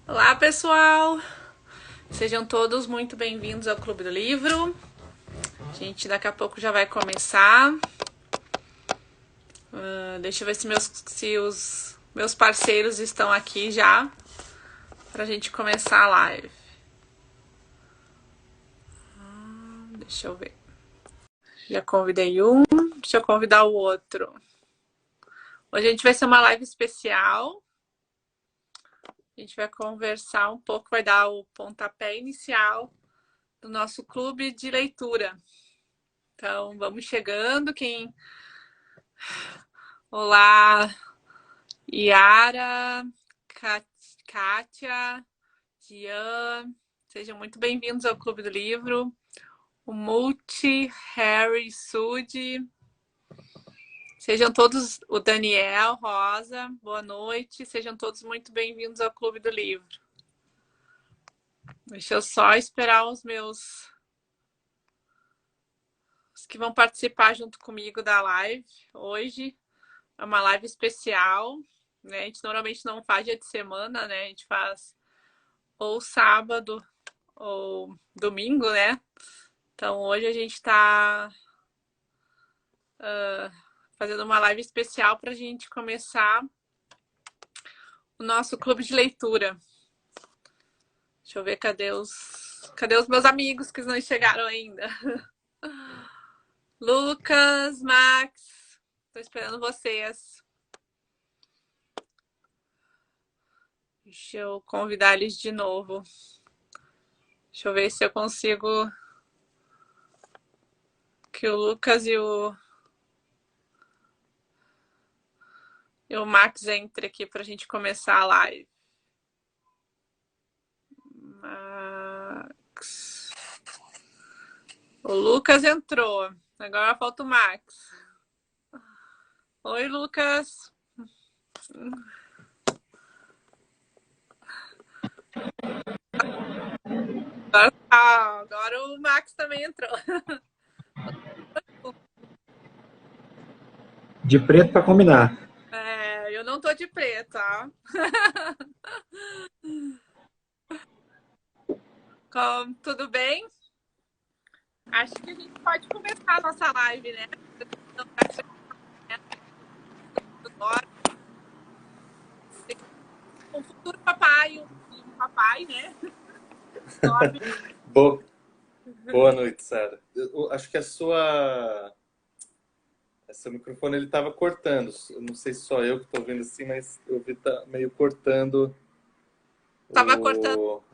Olá, pessoal! Sejam todos muito bem-vindos ao Clube do Livro. A gente daqui a pouco já vai começar. Deixa eu ver se os meus parceiros estão aqui já pra gente começar a live. Deixa eu ver. Já convidei um, deixa eu convidar o outro. Hoje a gente vai ser uma live especial. A gente vai conversar um pouco, vai dar o pontapé inicial do nosso clube de leitura. Então, vamos chegando. Olá, Yara, Kátia, Dian, sejam muito bem-vindos ao Clube do Livro. O Multi, Harry, Sudi, sejam todos, o Daniel, Rosa, boa noite, sejam todos muito bem-vindos ao Clube do Livro. Deixa eu só esperar os que vão participar junto comigo da live hoje. É uma live especial, né? A gente normalmente não faz dia de semana, né? A gente faz ou sábado ou domingo, né? Então hoje a gente está fazendo uma live especial para a gente começar o nosso clube de leitura. Deixa eu ver, cadê os meus amigos que não chegaram ainda? Lucas, Max, estou esperando vocês. Deixa eu convidar eles de novo. Deixa eu ver se eu consigo que o Lucas e o Max entre aqui para a gente começar a live. Max. O Lucas entrou. Agora falta o Max. Oi, Lucas. Agora o Max também entrou. De preto para combinar. Eu não tô de preto, tá? Tudo bem? Acho que a gente pode começar a nossa live, né? Um futuro papai, um papai, né? Boa noite, Sara. Eu acho que seu microfone ele estava cortando. Eu não sei se só eu que estou ouvindo assim, mas eu vi tá meio cortando. Tava cortando.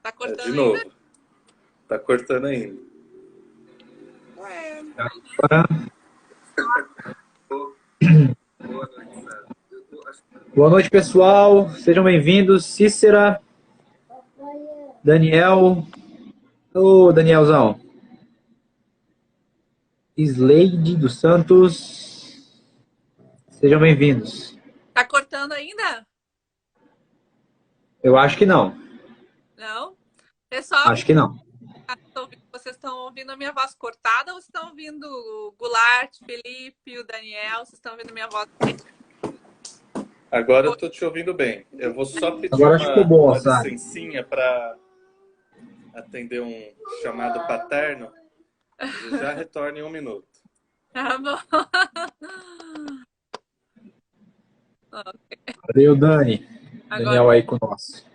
Tá cortando de ainda? novo. Tá cortando ainda. Ué. Boa noite, Sara. Boa noite, pessoal. Sejam bem-vindos. Cícera, Daniel. Ô, Danielzão. Sleide dos Santos. Sejam bem-vindos. Tá cortando ainda? Eu acho que não. Não? Pessoal, Acho que não. vocês estão ouvindo a minha voz cortada ou vocês estão ouvindo o Goulart, Felipe, o Daniel? Vocês estão ouvindo a minha voz? Agora eu tô te ouvindo bem. Eu vou só pedir Agora acho que ficou bom, uma Sara. licencinha para atender um chamado paterno. E já retorno em 1 minuto. Tá bom. Valeu, Dani. Daniel aí com nós.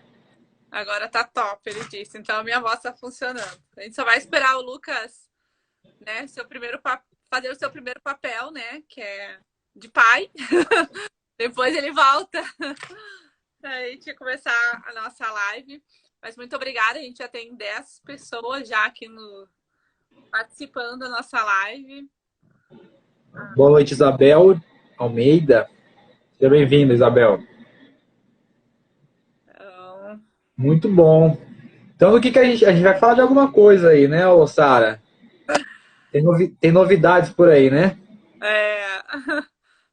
Agora tá top, ele disse. Então a minha voz tá funcionando. A gente só vai esperar o Lucas, né, fazer o seu primeiro papel, né, que é de pai. Depois ele volta pra gente começar a nossa live. Mas muito obrigada, a gente já tem 10 pessoas já aqui participando da nossa live. Boa noite, Isabel Almeida. Seja bem-vinda, Isabel. Muito bom. Então, o que a gente vai falar de alguma coisa aí, né, ô Sara? Tem novidades por aí, né?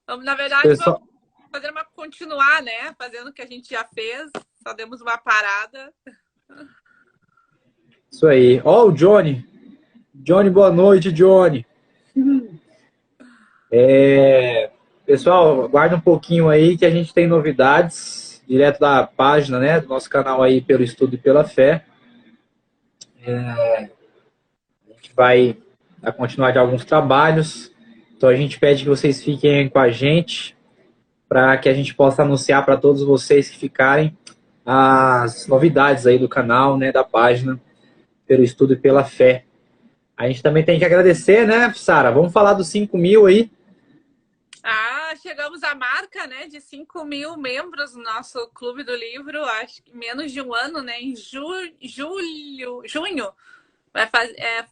Na verdade, vamos continuar, né? Fazendo o que a gente já fez. Só demos uma parada. Isso aí. Ó, o Johnny. Johnny, boa noite, Johnny. Pessoal, aguarda um pouquinho aí que a gente tem novidades direto da página, né, do nosso canal aí pelo Estudo e pela Fé. A gente vai continuar de alguns trabalhos, então a gente pede que vocês fiquem com a gente para que a gente possa anunciar para todos vocês que ficarem as novidades aí do canal, né, da página pelo Estudo e pela Fé. A gente também tem que agradecer, né, Sara? Vamos falar dos 5.000 aí. Chegamos à marca, né, de 5.000 membros no nosso Clube do Livro, acho que menos de um ano, né, em junho, foi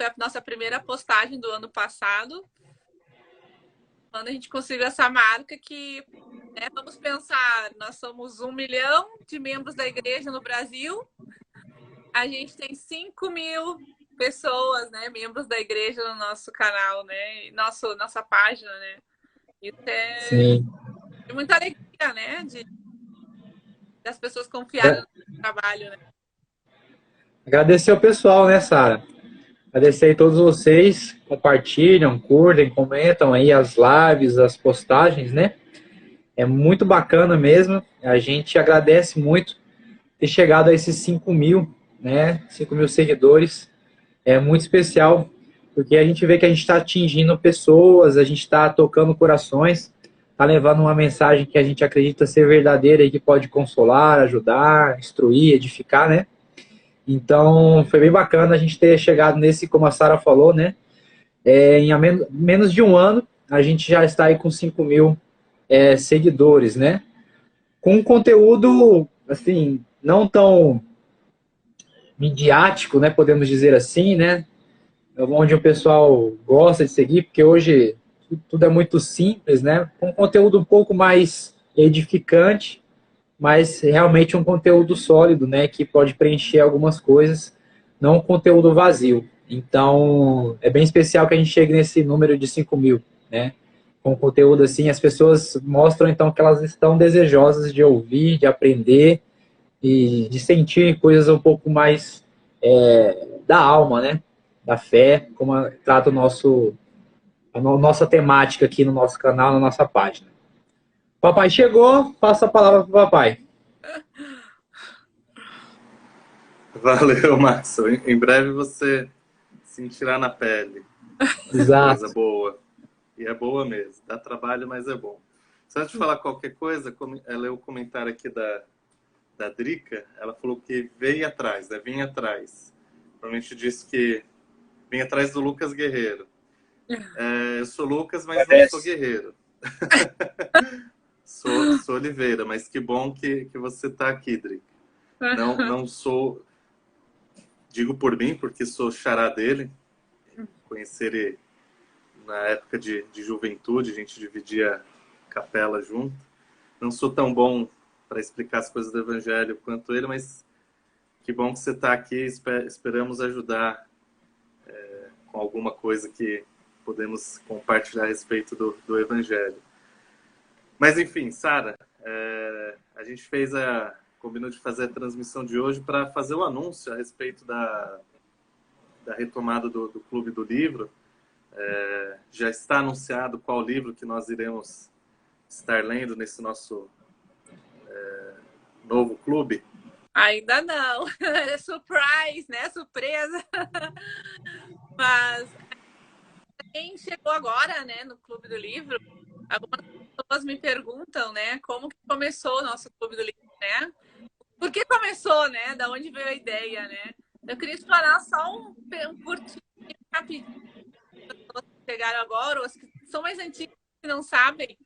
a nossa primeira postagem do ano passado, quando a gente conseguiu essa marca que, né, vamos pensar, nós somos 1 milhão de membros da igreja no Brasil, a gente tem 5.000 pessoas, né, membros da igreja no nosso canal, né, nossa página, né. Isso Sim. é muita alegria, né? Das pessoas confiarem no trabalho, né? Agradecer ao pessoal, né, Sara? Agradecer a todos vocês, compartilham, curtem, comentam aí as lives, as postagens, né? É muito bacana mesmo. A gente agradece muito ter chegado a esses 5.000, né? 5.000 seguidores. É muito especial, porque a gente vê que a gente está atingindo pessoas, a gente está tocando corações, está levando uma mensagem que a gente acredita ser verdadeira e que pode consolar, ajudar, instruir, edificar, né? Então, foi bem bacana a gente ter chegado nesse, como a Sara falou, né? Em menos de um ano, a gente já está aí com 5.000 seguidores, né? Com um conteúdo, assim, não tão midiático, né? Podemos dizer assim, né? Onde o pessoal gosta de seguir, porque hoje tudo é muito simples, né? Com um conteúdo um pouco mais edificante, mas realmente um conteúdo sólido, né? Que pode preencher algumas coisas, não um conteúdo vazio. Então, é bem especial que a gente chegue nesse número de 5.000, né? Com conteúdo assim, as pessoas mostram então que elas estão desejosas de ouvir, de aprender e de sentir coisas um pouco mais da alma, né? Da fé, como trata a nossa temática aqui no nosso canal, na nossa página. Papai chegou, passa a palavra para o papai. Valeu, Márcio. Em breve você sentirá na pele. Exato. Coisa boa. E é boa mesmo. Dá trabalho, mas é bom. Se eu te falar qualquer coisa, ela leu o comentário aqui da Drica, ela falou que veio atrás, né? Vim atrás. Provavelmente disse que vim atrás do Lucas Guerreiro. Eu sou Lucas, mas não sou guerreiro. sou Oliveira, mas que bom que você está aqui, Drica. Não sou... Digo por mim, porque sou xará dele. Conheci ele na época de juventude, a gente dividia capela junto. Não sou tão bom para explicar as coisas do Evangelho quanto ele, mas que bom que você está aqui. Esperamos ajudar com alguma coisa que podemos compartilhar a respeito do Evangelho. Mas, enfim, Sara, a gente combinou de fazer a transmissão de hoje para fazer o anúncio a respeito da retomada do Clube do Livro. Já está anunciado qual livro que nós iremos estar lendo nesse nosso novo clube? Ainda não. É surprise, né? Surpresa. Mas quem chegou agora, né, no Clube do Livro, algumas pessoas me perguntam, né, como que começou o nosso Clube do Livro, né? Por que começou, né? Da onde veio a ideia, né? Eu queria explorar só um curtinho, rapidinho, para que chegaram agora, os que são mais antigos que não sabem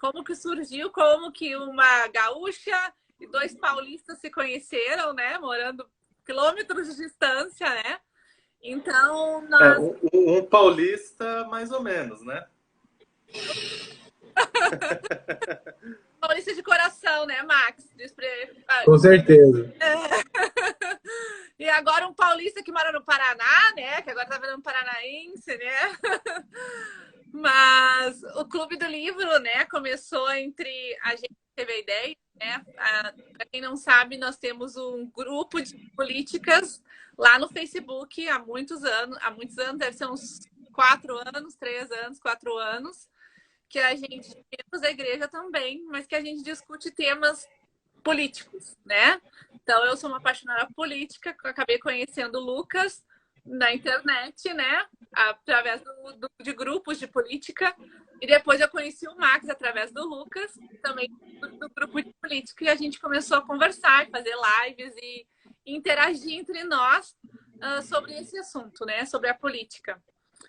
como que surgiu, como que uma gaúcha e 2 paulistas se conheceram, né? Morando quilômetros de distância, né? Então, nós... um paulista, mais ou menos, né? Paulista de coração, né, Max? Com certeza. E agora um paulista que mora no Paraná, né? Que agora tá virando paranaense, né? Mas o Clube do Livro, né? Começou entre... A gente teve a ideia, né? Para quem não sabe, nós temos um grupo de políticas lá no Facebook há muitos anos, deve ser uns 4 anos, 3 anos, 4 anos, que a gente, membros da igreja também, mas que a gente discute temas políticos, né? Então, eu sou uma apaixonada política, acabei conhecendo o Lucas na internet, né? Através de grupos de política. E depois eu conheci o Max através do Lucas, também do grupo de política. E a gente começou a conversar, fazer lives e interagir entre nós sobre esse assunto, né? Sobre a política.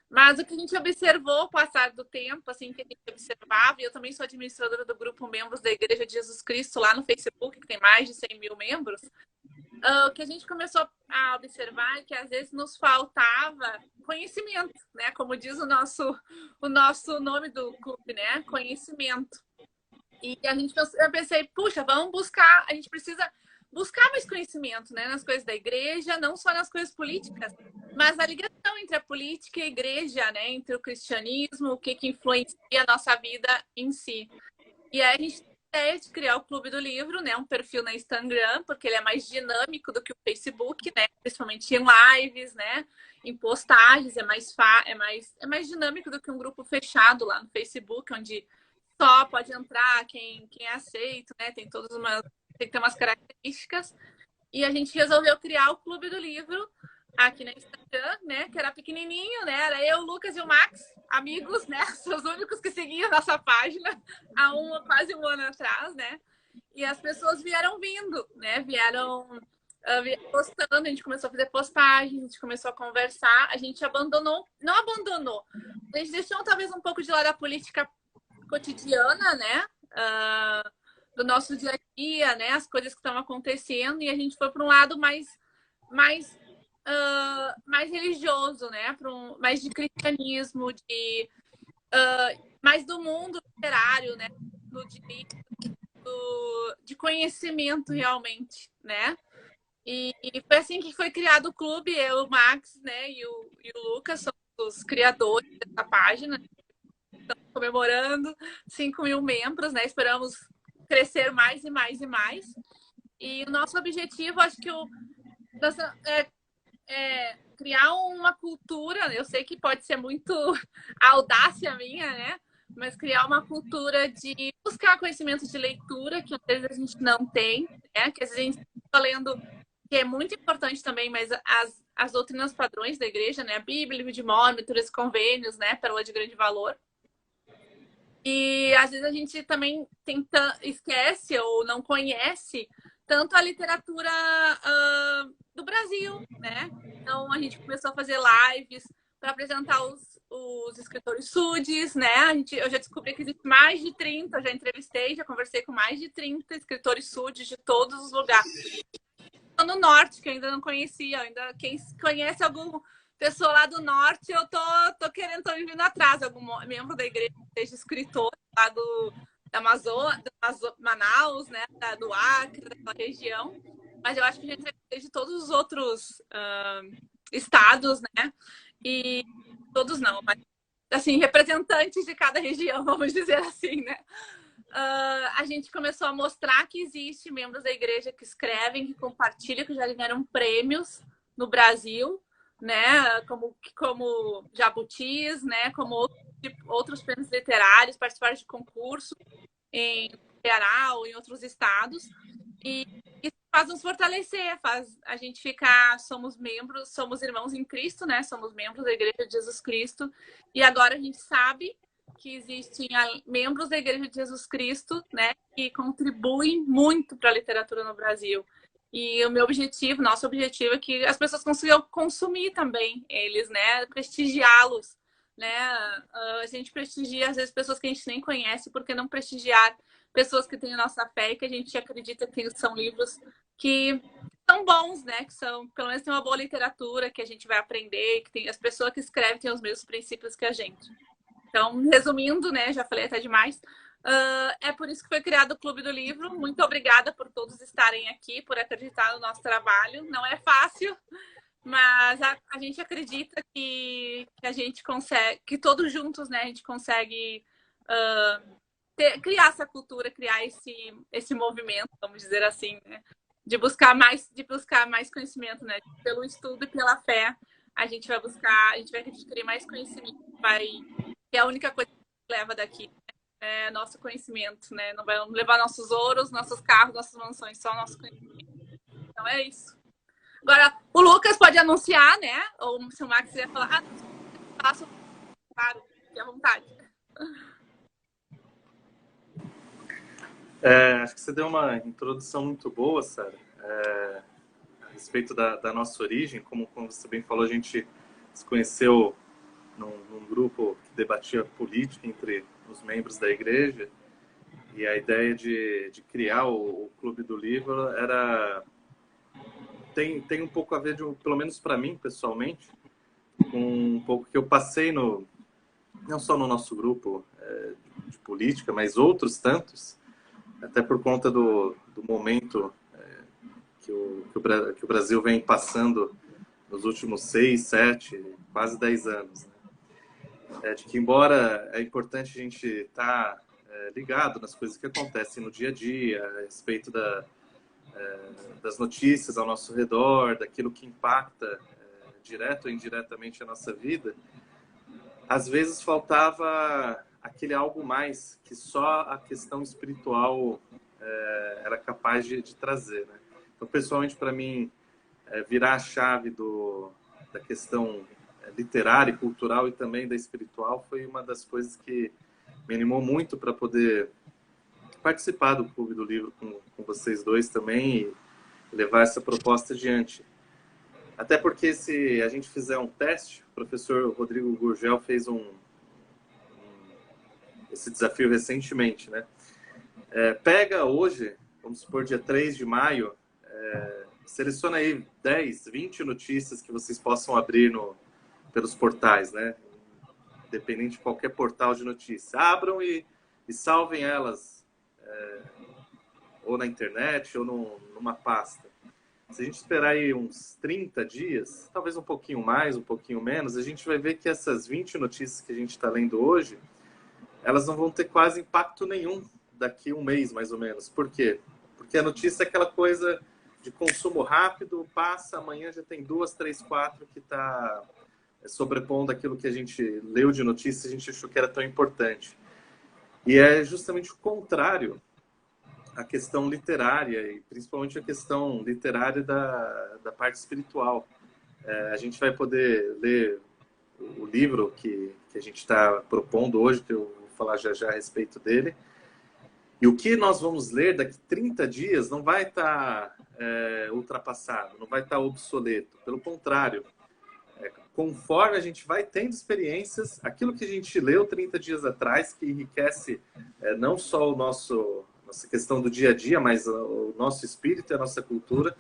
Mas o que a gente observou ao passar do tempo, assim, que a gente observava, e eu também sou administradora do grupo Membros da Igreja de Jesus Cristo lá no Facebook, que tem mais de 100 mil membros, o que a gente começou a observar é que às vezes nos faltava conhecimento, né? Como diz o nosso nome do clube, né? Conhecimento. E eu pensei, puxa, vamos buscar, a gente precisa buscar mais conhecimento, né? Nas coisas da igreja, não só nas coisas políticas, mas a ligação entre a política e a igreja, né? Entre o cristianismo, o que influencia a nossa vida em si. E aí a gente tem a ideia de criar o Clube do Livro, né? Um perfil no Instagram, porque ele é mais dinâmico do que o Facebook, né? Principalmente em lives, né? Em postagens, é mais dinâmico do que um grupo fechado lá no Facebook, onde só pode entrar quem é aceito, né? Tem que ter umas características. E a gente resolveu criar o Clube do Livro aqui no Instagram, né? Que era pequenininho, né? Era eu, o Lucas e o Max, amigos, né? São os únicos que seguiam a nossa página há quase um ano atrás, né? E as pessoas vieram vindo, né? Vieram postando, a gente começou a fazer postagens, a gente começou a conversar, a gente não abandonou, a gente deixou talvez um pouco de lado a política cotidiana, né? Do nosso dia a dia, né? As coisas que estão acontecendo, e a gente foi para um lado mais religioso, né? Mais de cristianismo, mais do mundo literário, né? De conhecimento realmente, né? E foi assim que foi criado o clube. Eu, o Max, né? E o Lucas são os criadores dessa página. Estamos comemorando 5 mil membros, né? Esperamos crescer mais e mais e mais. E o nosso objetivo, acho que é criar uma cultura. Eu sei que pode ser muito audácia minha, né? Mas criar uma cultura de buscar conhecimento de leitura, que às vezes a gente não tem, né? Que às vezes a gente está lendo, que é muito importante também, mas as doutrinas padrões da igreja, né? A Bíblia, Livro de Mórmon, os convênios, né? Pérola de grande valor. E às vezes a gente também esquece ou não conhece tanto a literatura do Brasil, né? Então a gente começou a fazer lives para apresentar os escritores SUDs, né? Eu já descobri que existe mais de 30, eu já entrevistei, já conversei com mais de 30 escritores SUDs de todos os lugares. No norte, que eu ainda não conhecia, quem conhece alguma pessoa lá do norte, eu tô querendo, tô me vindo atrás, algum membro da igreja, seja escritor lá da Manaus, né? Do Acre, daquela região. Mas eu acho que a gente vai de todos os outros estados, né? E todos não, mas assim, representantes de cada região, vamos dizer assim, né? A gente começou a mostrar que existe membros da igreja que escrevem, que compartilham, que já ganharam prêmios no Brasil, né? Como Jabutis, né? Como outros prêmios literários, participaram de concurso em Ceará ou em outros estados. E isso faz nos fortalecer, faz a gente ficar, somos irmãos em Cristo, né? Somos membros da Igreja de Jesus Cristo. E agora a gente sabe que existem membros da Igreja de Jesus Cristo, né? Que contribuem muito para a literatura no Brasil. E nosso objetivo é que as pessoas consigam consumir também eles, né? Prestigiá-los, né? A gente prestigia, às vezes, pessoas que a gente nem conhece, porque não prestigiar pessoas que têm a nossa fé e que a gente acredita que são livros que são bons, né? Que são, pelo menos, tem uma boa literatura, que a gente vai aprender, que as pessoas que escrevem têm os mesmos princípios que a gente. Então, resumindo, né? Já falei até demais. É por isso que foi criado o Clube do Livro. Muito obrigada por todos estarem aqui, por acreditar no nosso trabalho. Não é fácil, mas a gente acredita que a gente consegue, que todos juntos, né, a gente consegue criar essa cultura, criar esse movimento, vamos dizer assim, né, de buscar mais conhecimento, né, pelo estudo e pela fé. A gente vai adquirir mais conhecimento, que é a única coisa que leva daqui, né? nosso conhecimento, né? Não vamos levar nossos ouros, nossos carros, nossas mansões, só o nosso conhecimento. Então é isso. Agora, o Lucas pode anunciar, né? Ou se o Max quiser falar, faço, claro, fique à vontade. Acho que você deu uma introdução muito boa, Sara, a respeito da nossa origem. Como você bem falou, a gente se conheceu num grupo que debatia política entre os membros da igreja, e a ideia de criar o Clube do Livro tem um pouco a ver, pelo menos para mim, pessoalmente, com um pouco que eu passei não só no nosso grupo de política, mas outros tantos, até por conta do momento que o Brasil vem passando nos últimos 6, 7, quase 10 anos. Né? De que, embora é importante a gente estar ligado nas coisas que acontecem no dia a dia, a respeito das notícias ao nosso redor, daquilo que impacta direto ou indiretamente a nossa vida, às vezes faltava aquele algo mais que só a questão espiritual era capaz de trazer. Né? Então, pessoalmente, para mim, virar a chave da questão literária e cultural e também da espiritual foi uma das coisas que me animou muito para poder participar do Clube do Livro com vocês dois também e levar essa proposta adiante. Até porque, se a gente fizer um teste, o professor Rodrigo Gurgel fez esse desafio recentemente, né? Pega hoje, vamos supor, dia 3 de maio, seleciona aí 10, 20 notícias que vocês possam abrir pelos portais, né? Independente de qualquer portal de notícia. Abram e salvem elas, ou na internet, ou numa pasta. Se a gente esperar aí uns 30 dias, talvez um pouquinho mais, um pouquinho menos, a gente vai ver que essas 20 notícias que a gente está lendo hoje, elas não vão ter quase impacto nenhum daqui a um mês, mais ou menos. Por quê? Porque a notícia é aquela coisa de consumo rápido, passa, amanhã já tem 2, 3, 4 que está sobrepondo aquilo que a gente leu de notícia, a gente achou que era tão importante. E é justamente o contrário a questão literária, e principalmente a questão literária da parte espiritual. A gente vai poder ler o livro que a gente está propondo hoje, que eu vou falar já já a respeito dele, e o que nós vamos ler daqui 30 dias não vai estar ultrapassado, não vai estar obsoleto. Pelo contrário, conforme a gente vai tendo experiências, aquilo que a gente leu 30 dias atrás, que enriquece não só nossa questão do dia a dia, mas o nosso espírito e a nossa cultura,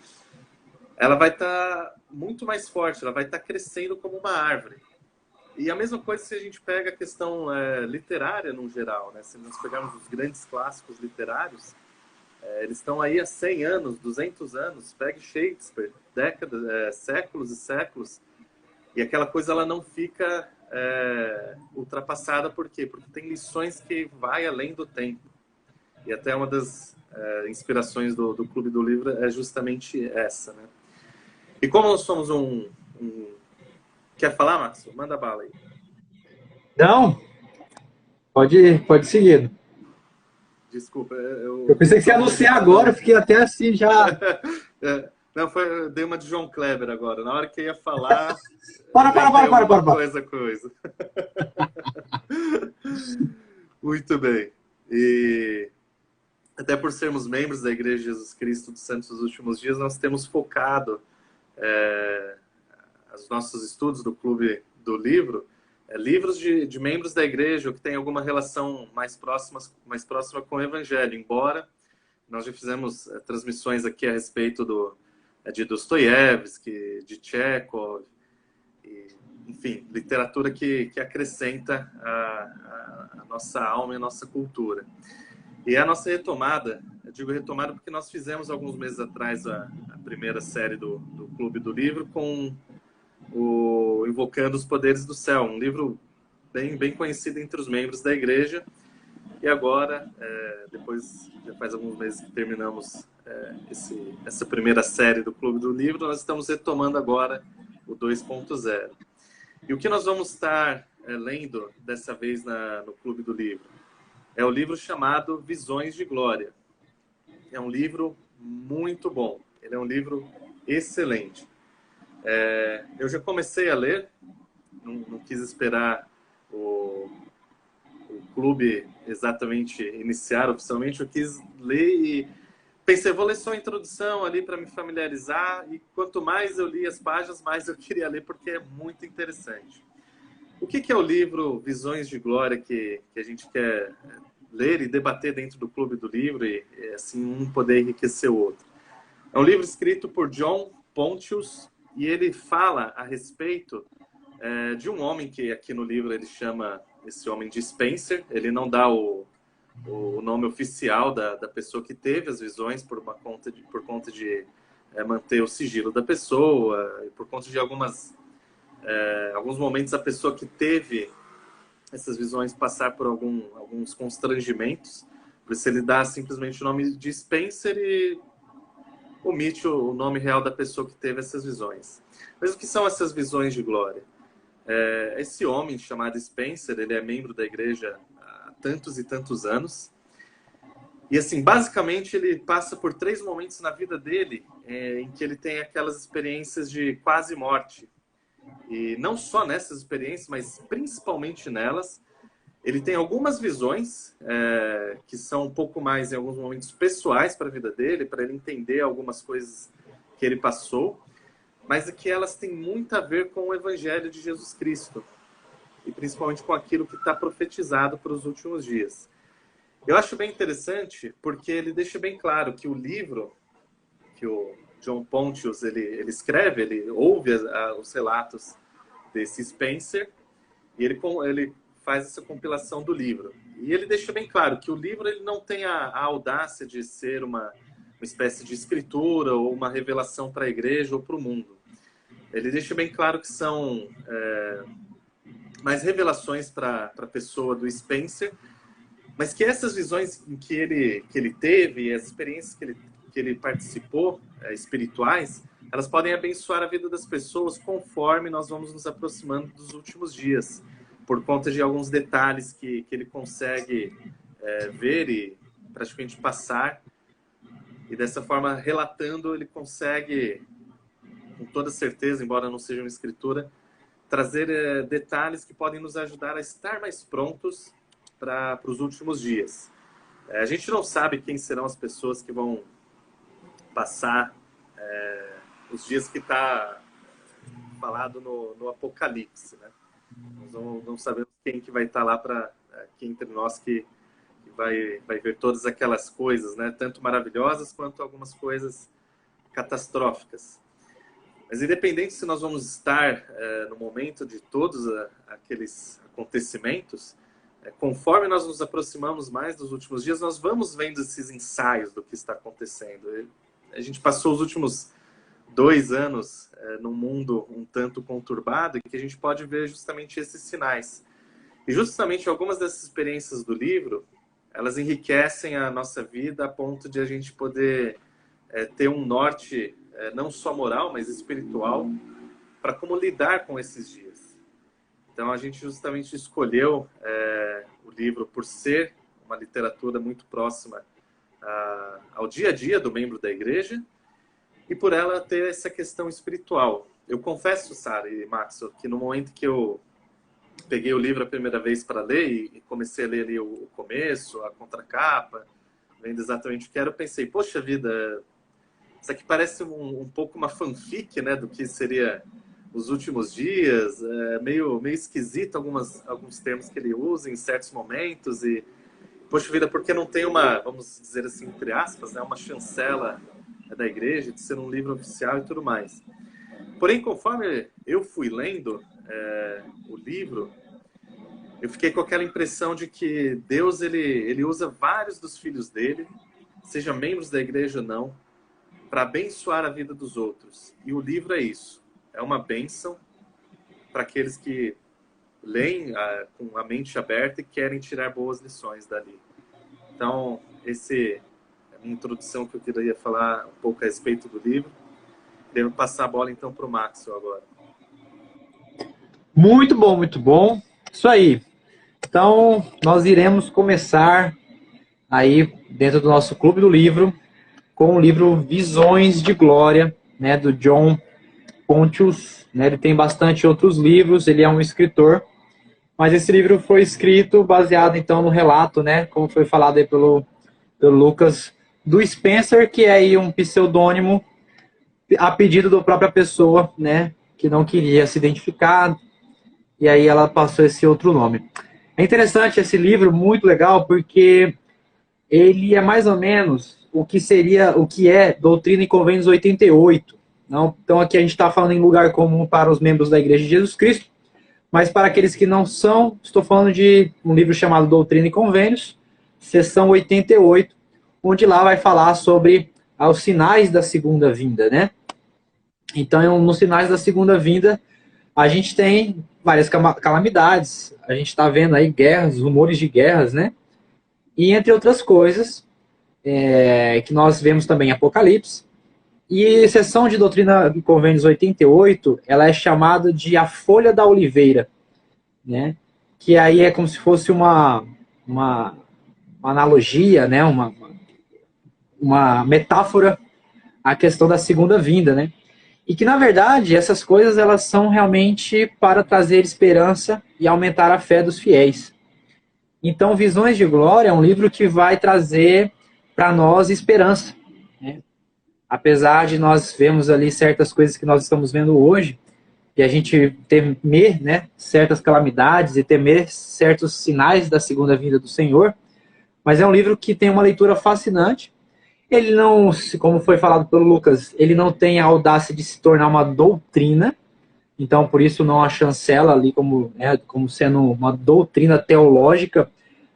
ela vai estar muito mais forte, ela vai estar crescendo como uma árvore. E a mesma coisa se a gente pega a questão literária no geral, né? Se nós pegarmos os grandes clássicos literários, eles estão aí há 100 anos, 200 anos. Pegue Shakespeare, décadas, séculos e séculos, e aquela coisa ela não fica ultrapassada. Por quê? Porque tem lições que vai além do tempo. E até uma das inspirações do Clube do Livro é justamente essa, né? E como nós somos Quer falar, Max? Manda bala aí. Não, pode seguir. Desculpa, eu pensei que você ia anunciar agora, eu fiquei até assim já. Não, dei uma de João Kleber agora. Na hora que eu ia falar. Para. Coisa. Muito bem. E até por sermos membros da Igreja de Jesus Cristo dos Santos dos Últimos Dias, nós temos focado os nossos estudos do Clube do Livro, livros de membros da igreja ou que tem alguma relação mais próxima com o Evangelho, embora nós já fizemos transmissões aqui a respeito de Dostoiévski, de Chekhov, enfim, literatura que acrescenta a nossa alma e a nossa cultura. E a nossa retomada, eu digo retomada porque nós fizemos alguns meses atrás a primeira série do Clube do Livro com o Invocando os Poderes do Céu, um livro bem conhecido entre os membros da igreja. E agora, depois, já faz alguns meses que terminamos essa primeira série do Clube do Livro, nós estamos retomando agora o 2.0. E o que nós vamos estar lendo dessa vez no Clube do Livro? é o livro chamado Visões de Glória. É um livro muito bom. Ele é um livro excelente. Eu já comecei a ler, não quis esperar o clube exatamente iniciar oficialmente. Eu quis ler e pensei, vou ler só a introdução ali para me familiarizar. E quanto mais eu li as páginas, mais eu queria ler, porque é muito interessante. O que é o livro Visões de Glória que a gente quer ler e debater dentro do Clube do Livro e assim um poder enriquecer o outro? É um livro escrito por John Pontius e ele fala a respeito de um homem que aqui no livro ele chama esse homem de Spencer. Ele não dá o nome oficial da pessoa que teve as visões por conta de manter o sigilo da pessoa, por conta de alguns momentos a pessoa que teve essas visões passar por alguns constrangimentos. Por isso ele dá simplesmente o nome de Spencer e omite o nome real da pessoa que teve essas visões. Mas o que são essas visões de glória? Esse homem chamado Spencer, ele é membro da igreja há tantos e tantos anos. E assim, basicamente ele passa por 3 momentos na vida dele em que ele tem aquelas experiências de quase morte. E não só nessas experiências, mas principalmente nelas, ele tem algumas visões que são um pouco mais, em alguns momentos, pessoais para a vida dele, para ele entender algumas coisas que ele passou, mas que elas têm muito a ver com o Evangelho de Jesus Cristo, e principalmente com aquilo que está profetizado para os últimos dias. Eu acho bem interessante, porque ele deixa bem claro que o livro que o John Pontius ele escreve, ele ouve os relatos desse Spencer, e ele faz essa compilação do livro. E ele deixa bem claro que o livro ele não tem a audácia de ser uma espécie de escritura ou uma revelação para a igreja ou para o mundo. Ele deixa bem claro que são mais revelações para a pessoa do Spencer, mas que essas visões que ele teve, as experiências que ele participou, espirituais, elas podem abençoar a vida das pessoas conforme nós vamos nos aproximando dos últimos dias, por conta de alguns detalhes que ele consegue ver e praticamente passar. E dessa forma, relatando, ele consegue, com toda certeza, embora não seja uma escritura, trazer detalhes que podem nos ajudar a estar mais prontos para os últimos dias. A gente não sabe quem serão as pessoas que vão passar os dias que está falado no Apocalipse, né? Nós não sabemos quem que vai estar lá aqui entre nós que vai ver todas aquelas coisas, né? Tanto maravilhosas quanto algumas coisas catastróficas. Mas independente se nós vamos estar no momento de todos aqueles acontecimentos, conforme nós nos aproximamos mais dos últimos dias, nós vamos vendo esses ensaios do que está acontecendo. A gente passou os últimos 2 anos num mundo um tanto conturbado e que a gente pode ver justamente esses sinais. E justamente algumas dessas experiências do livro, elas enriquecem a nossa vida a ponto de a gente poder ter um norte não só moral, mas espiritual, para como lidar com esses dias. Então a gente justamente escolheu o livro por ser uma literatura muito próxima ao dia a dia do membro da igreja, e por ela ter essa questão espiritual. Eu confesso, Sara e Max, que no momento que eu peguei o livro a primeira vez para ler e comecei a ler ali o começo, a contracapa, vendo exatamente o que era, eu pensei, poxa vida, isso aqui parece um pouco uma fanfic, né, do que seria os últimos dias, meio esquisito alguns termos que ele usa em certos momentos, e poxa vida, porque não tem uma, vamos dizer assim, entre aspas, né, uma chancela da igreja, de ser um livro oficial e tudo mais. Porém, conforme eu fui lendo o livro, eu fiquei com aquela impressão de que Deus ele usa vários dos filhos dele, seja membros da igreja ou não, para abençoar a vida dos outros. E o livro é isso. É uma bênção para aqueles que leem com a mente aberta e querem tirar boas lições dali. Então, minha introdução que eu queria falar um pouco a respeito do livro. Devo passar a bola então para o Maxwell agora. Muito bom, muito bom. Isso aí. Então, nós iremos começar aí dentro do nosso Clube do Livro com o livro Visões de Glória, né, do John Pontius. Né, ele tem bastante outros livros, ele é um escritor, mas esse livro foi escrito baseado então no relato, né, como foi falado aí pelo Lucas, do Spencer, que é aí um pseudônimo a pedido da própria pessoa, né, que não queria se identificar, e aí ela passou esse outro nome. É interessante esse livro, muito legal, porque ele é mais ou menos o que é Doutrina e Convênios 88. Não? Então aqui a gente está falando em lugar comum para os membros da Igreja de Jesus Cristo, mas para aqueles que não são, estou falando de um livro chamado Doutrina e Convênios, seção 88, onde lá vai falar sobre os sinais da segunda vinda, né? Então, nos sinais da segunda vinda, a gente tem várias calamidades, a gente está vendo aí guerras, rumores de guerras, né? E entre outras coisas, que nós vemos também em Apocalipse. E a seção de Doutrina e Convênios 88, ela é chamada de a Folha da Oliveira, né? Que aí é como se fosse uma analogia, né? Uma metáfora à questão da segunda vinda, né? E que, na verdade, essas coisas elas são realmente para trazer esperança e aumentar a fé dos fiéis. Então, Visões de Glória é um livro que vai trazer para nós esperança, né? Apesar de nós vermos ali certas coisas que nós estamos vendo hoje, e a gente temer, né, certas calamidades e temer certos sinais da segunda vinda do Senhor, mas é um livro que tem uma leitura fascinante. Ele não, como foi falado pelo Lucas, ele não tem a audácia de se tornar uma doutrina, então por isso não a chancela ali como sendo uma doutrina teológica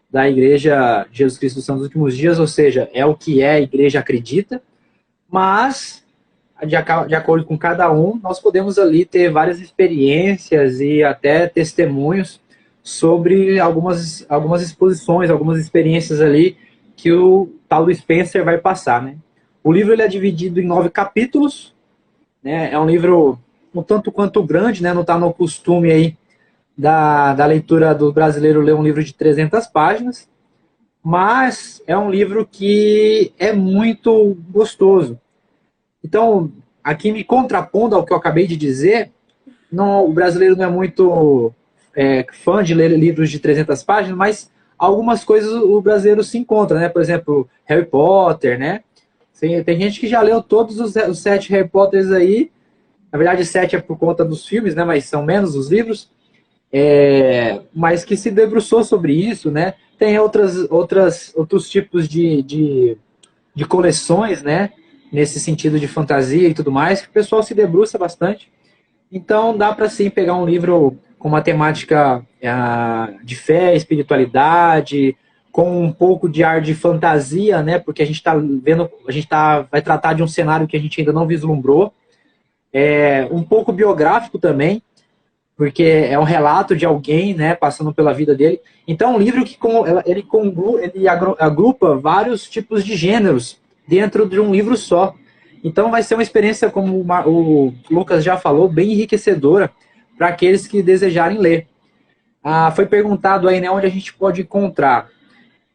da Igreja de Jesus Cristo dos Santos dos Últimos Dias, ou seja, é o que a Igreja acredita, mas de acordo com cada um, nós podemos ali ter várias experiências e até testemunhos sobre algumas exposições, algumas experiências ali que o tal do Spencer vai passar, né? O livro ele é dividido em 9 capítulos, né? É um livro um tanto quanto grande, né? Não está no costume aí da leitura do brasileiro ler um livro de 300 páginas, mas é um livro que é muito gostoso. Então, aqui me contrapondo ao que eu acabei de dizer, o brasileiro não é muito fã de ler livros de 300 páginas, mas algumas coisas o brasileiro se encontra, né? Por exemplo, Harry Potter, né? Tem gente que já leu todos os 7 Harry Potters aí. Na verdade, 7 é por conta dos filmes, né? Mas são menos os livros. Mas que se debruçou sobre isso, né? Tem outros tipos de coleções, né? Nesse sentido de fantasia e tudo mais, que o pessoal se debruça bastante. Então, dá para sim pegar um livro com uma temática de fé, espiritualidade, com um pouco de ar de fantasia, né? Porque a gente está vendo, vai tratar de um cenário que a gente ainda não vislumbrou. Um pouco biográfico também, porque é um relato de alguém, né, passando pela vida dele. Então, é um livro que ele agrupa vários tipos de gêneros dentro de um livro só. Então, vai ser uma experiência, como o Lucas já falou, bem enriquecedora para aqueles que desejarem ler. Foi perguntado aí, né, onde a gente pode encontrar.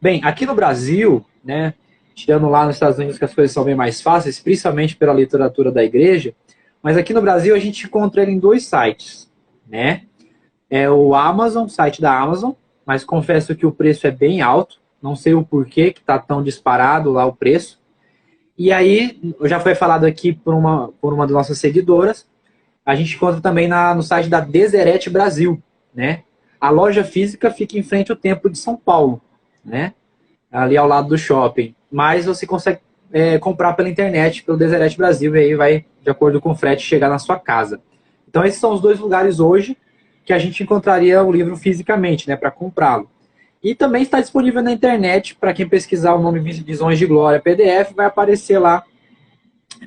Bem, aqui no Brasil, né, tirando lá nos Estados Unidos que as coisas são bem mais fáceis, principalmente pela literatura da igreja, mas aqui no Brasil a gente encontra ele em 2 sites, né? É o Amazon, site da Amazon, mas confesso que o preço é bem alto, não sei o porquê que está tão disparado lá o preço. E aí, já foi falado aqui por uma das nossas seguidoras, a gente encontra também no site da Deseret Brasil, né? A loja física fica em frente ao Templo de São Paulo, né? Ali ao lado do shopping. Mas você consegue comprar pela internet, pelo Deseret Brasil, e aí vai, de acordo com o frete, chegar na sua casa. Então, esses são os 2 lugares hoje que a gente encontraria o livro fisicamente, né, para comprá-lo. E também está disponível na internet, para quem pesquisar o nome Visões de Glória PDF, vai aparecer lá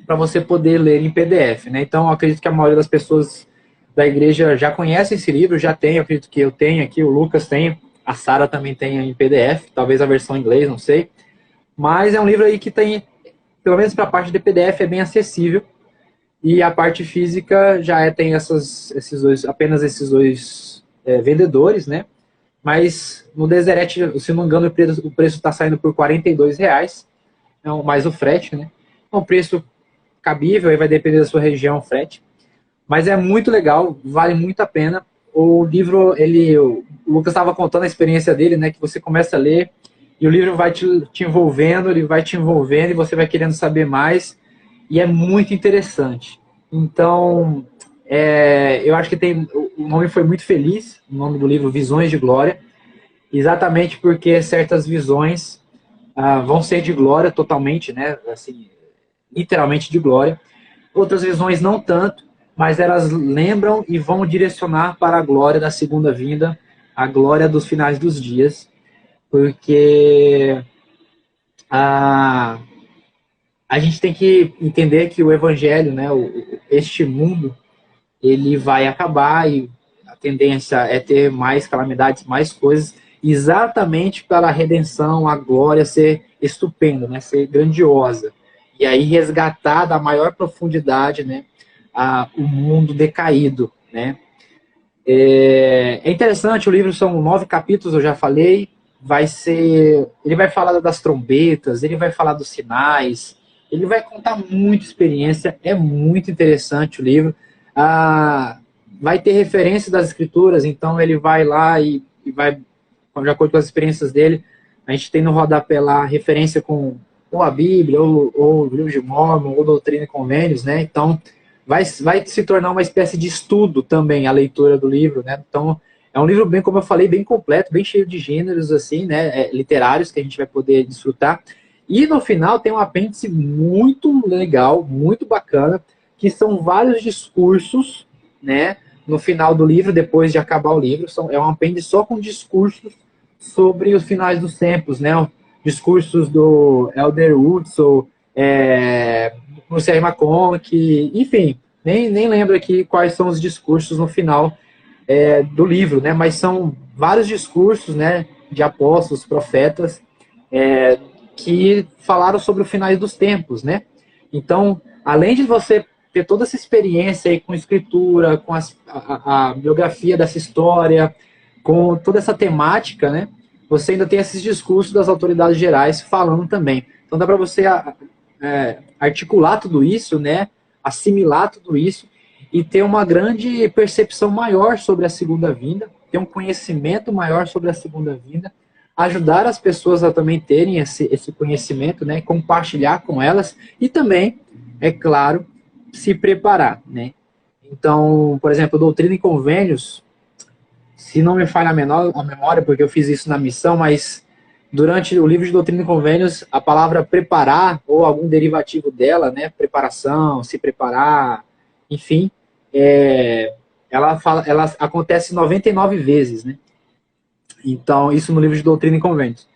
para você poder ler em PDF, né? Então, eu acredito que a maioria das pessoas da igreja já conhece esse livro, já tem, eu acredito que eu tenho aqui, o Lucas tem, a Sara também tem em PDF, talvez a versão em inglês, não sei. Mas é um livro aí que tem, pelo menos para a parte de PDF, é bem acessível. E a parte física já tem apenas esses dois vendedores, né? mas no Deseret, se não me engano, o preço está saindo por R$ 42, mais o frete, né? É um preço cabível, aí vai depender da sua região, o frete. Mas é muito legal, vale muito a pena. O livro, o Lucas estava contando a experiência dele, né? Que você começa a ler e o livro vai te envolvendo, ele vai te envolvendo e você vai querendo saber mais. E é muito interessante. Então, eu acho que o nome foi muito feliz, o nome do livro Visões de Glória, exatamente porque certas visões vão ser de glória totalmente, né? Assim, literalmente de glória. Outras visões não tanto, mas elas lembram e vão direcionar para a glória da segunda vinda, a glória dos finais dos dias, porque a gente tem que entender que o evangelho, né, este mundo, ele vai acabar e a tendência é ter mais calamidades, mais coisas, exatamente para a redenção, a glória ser estupenda, né, ser grandiosa. E aí resgatar da maior profundidade, né, o mundo decaído, né. É interessante, o livro são 9 capítulos, eu já falei, ele vai falar das trombetas, ele vai falar dos sinais, ele vai contar muita experiência, é muito interessante o livro. Vai ter referência das escrituras, então ele vai lá e vai, de acordo com as experiências dele, a gente tem no rodapé lá referência com ou a Bíblia, ou o livro de Mórmon, ou Doutrina e Convênios, né? Então, vai se tornar uma espécie de estudo também, a leitura do livro, né? Então, é um livro bem, como eu falei, bem completo, bem cheio de gêneros, assim, né? Literários, que a gente vai poder desfrutar. E no final tem um apêndice muito legal, muito bacana, que são vários discursos, né? No final do livro, depois de acabar o livro, é um apêndice só com discursos sobre os finais dos tempos, né? Discursos do Elder Wurzel, Bruce R. McConaughey, enfim, nem lembro aqui quais são os discursos no final do livro, né? Mas são vários discursos, né? De apóstolos, profetas, que falaram sobre os finais dos tempos, né? Então, além de você ter toda essa experiência aí com escritura, com a biografia dessa história, com toda essa temática, né? Você ainda tem esses discursos das autoridades gerais falando também. Então dá para você articular tudo isso, né? Assimilar tudo isso e ter uma grande percepção maior sobre a segunda vinda, ter um conhecimento maior sobre a segunda vinda, ajudar as pessoas a também terem esse conhecimento, né? Compartilhar com elas e também, é claro, se preparar, né? Então, por exemplo, Doutrina e Convênios, se não me falha a memória, porque eu fiz isso na missão, mas durante o livro de Doutrina e Convênios, a palavra preparar, ou algum derivativo dela, né, preparação, se preparar, enfim, ela acontece 99 vezes, né? Então, isso no livro de Doutrina e Convênios.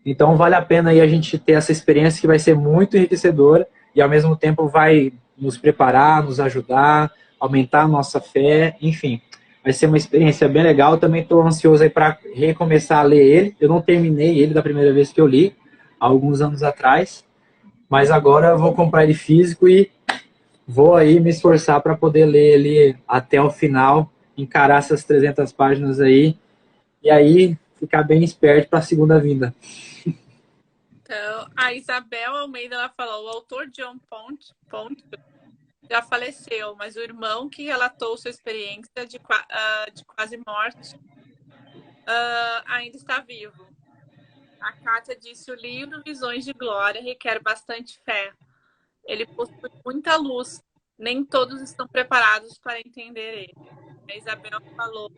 Então, vale a pena aí a gente ter essa experiência que vai ser muito enriquecedora e, ao mesmo tempo, vai nos preparar, nos ajudar, aumentar a nossa fé, enfim. Vai ser uma experiência bem legal. Também estou ansioso aí para recomeçar a ler ele. Eu não terminei ele da primeira vez que eu li, há alguns anos atrás. Mas agora eu vou comprar ele físico e vou aí me esforçar para poder ler ele até o final, encarar essas 300 páginas aí. E aí ficar bem esperto para a segunda vinda. Então, a Isabel Almeida, ela falou, o autor John Ponte já faleceu, mas o irmão que relatou sua experiência de quase morte ainda está vivo. A Kátia disse, o livro Visões de Glória requer bastante fé. Ele possui muita luz. Nem todos estão preparados para entender ele. A Isabel falou...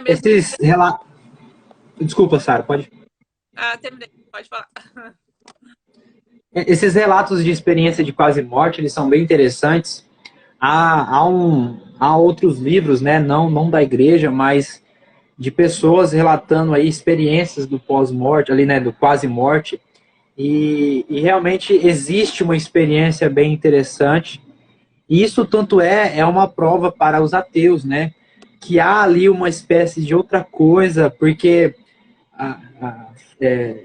Esses relatos... Desculpa, Sara, pode... terminei, pode falar. Esses relatos de experiência de quase morte, eles são bem interessantes. Há outros livros, né, não da igreja, mas de pessoas relatando aí experiências do pós-morte, ali, né, do quase morte. E realmente existe uma experiência bem interessante. E isso tanto é uma prova para os ateus, né, que há ali uma espécie de outra coisa, porque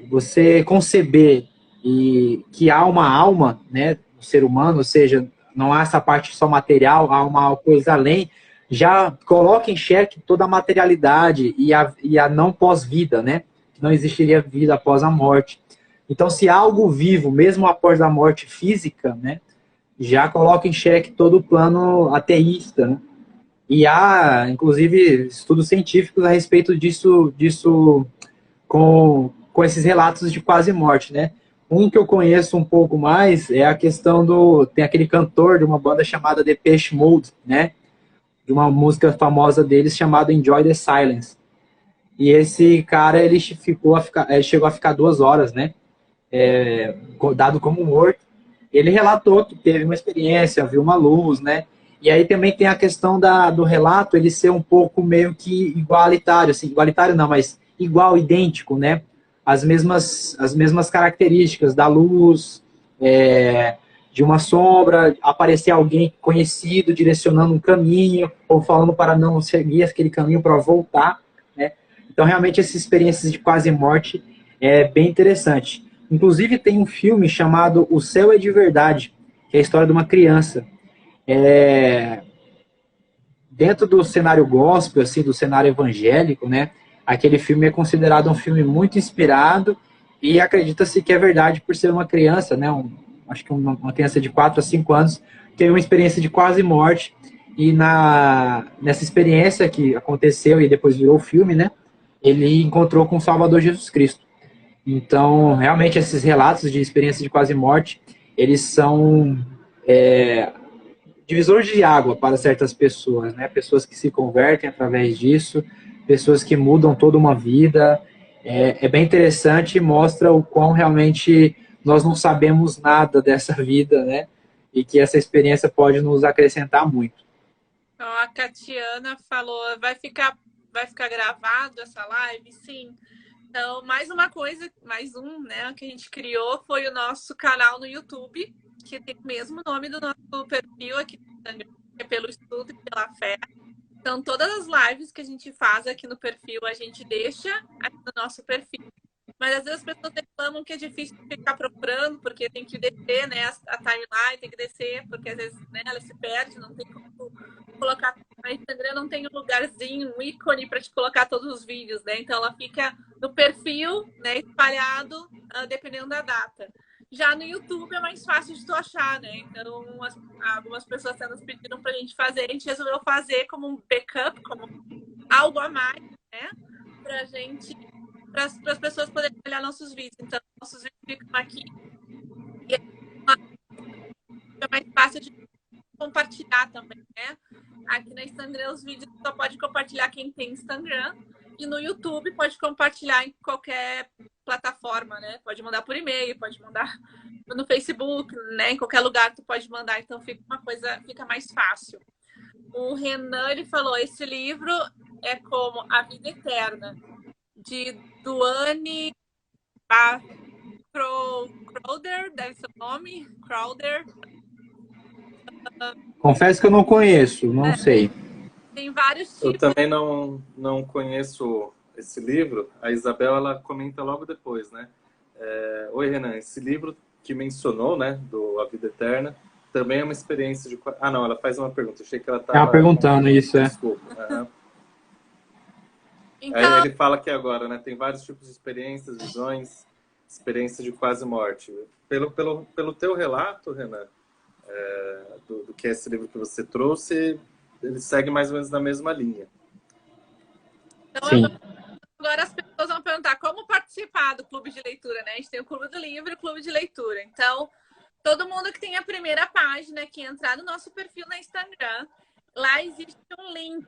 você conceber e que há uma alma, né, no ser humano, ou seja, não há essa parte só material, há uma coisa além, já coloca em xeque toda a materialidade e a não pós-vida, né? Não existiria vida após a morte. Então, se há algo vivo, mesmo após a morte física, né, já coloca em xeque todo o plano ateísta, né? E há, inclusive, estudos científicos a respeito disso com esses relatos de quase morte, né? Um que eu conheço um pouco mais é a questão do... Tem aquele cantor de uma banda chamada Depeche Mode, né? De uma música famosa deles chamada Enjoy the Silence. E esse cara, ele chegou a ficar 2 horas, né? Dado como morto. Ele relatou que teve uma experiência, viu uma luz, né? E aí também tem a questão do relato, ele ser um pouco meio que igualitário, assim, igualitário não, mas igual, idêntico, né? As mesmas características da luz, de uma sombra, aparecer alguém conhecido direcionando um caminho, ou falando para não seguir aquele caminho para voltar, né? Então, realmente, essas experiências de quase morte é bem interessante. Inclusive, tem um filme chamado O Céu é de Verdade, que é a história de uma criança. Dentro do cenário gospel, assim, do cenário evangélico, né? Aquele filme é considerado um filme muito inspirado e acredita-se que é verdade por ser uma criança, né? Acho que uma criança de 4 a 5 anos teve uma experiência de quase morte e nessa experiência que aconteceu e depois virou filme, né? Ele encontrou com o Salvador Jesus Cristo. Então, realmente, esses relatos de experiência de quase morte, eles são divisores de água para certas pessoas, né? Pessoas que se convertem através disso, pessoas que mudam toda uma vida. É bem interessante e mostra o quão realmente nós não sabemos nada dessa vida, né? E que essa experiência pode nos acrescentar muito. Então, a Catiana falou, vai ficar gravado essa live? Sim. Então, mais uma coisa, mais um, né, que a gente criou foi o nosso canal no YouTube, que tem o mesmo nome do nosso perfil aqui, que é pelo estudo e pela fé. Então, todas as lives que a gente faz aqui no perfil, a gente deixa aqui no nosso perfil. Mas às vezes as pessoas reclamam que é difícil ficar procurando, porque tem que descer, né, a timeline, tem que descer, porque às vezes, né, ela se perde, não tem como colocar. A Instagram não tem um lugarzinho, um ícone para te colocar todos os vídeos, né? Então ela fica no perfil, né, espalhado, dependendo da data. Já no YouTube é mais fácil de tu achar, né? Então algumas pessoas até nos pediram pra gente fazer, a gente resolveu fazer como um backup, como algo a mais, né? Pra gente, para as pessoas poderem olhar nossos vídeos. Então, nossos vídeos ficam aqui. E é mais fácil de compartilhar também, né? Aqui no Instagram, os vídeos só pode compartilhar quem tem Instagram. E no YouTube pode compartilhar em qualquer plataforma, né? Pode mandar por e-mail, pode mandar no Facebook, né? Em qualquer lugar tu pode mandar. Então fica mais fácil. O Renan, ele falou, esse livro é como A Vida Eterna, de Duane Crowder, deve ser o nome, Crowder. Confesso que eu não conheço, não sei. Tem vários tipos. Eu também não conheço esse livro. A Isabel, ela comenta logo depois, né? Oi, Renan, esse livro que mencionou, né, do A Vida Eterna, também é uma experiência de... Ah, não, ela faz uma pergunta. Achei que ela estava perguntando isso, Desculpa. Então... Aí ele fala que agora, né, tem vários tipos de experiências, visões, experiências de quase morte. Pelo teu relato, Renan, do que é esse livro que você trouxe, ele segue mais ou menos na mesma linha. Então, sim. Agora as pessoas vão perguntar como participar do clube de leitura, né? A gente tem o clube do livro e o clube de leitura. Então, todo mundo que tem a primeira página, que entrar no nosso perfil no Instagram, lá existe um link,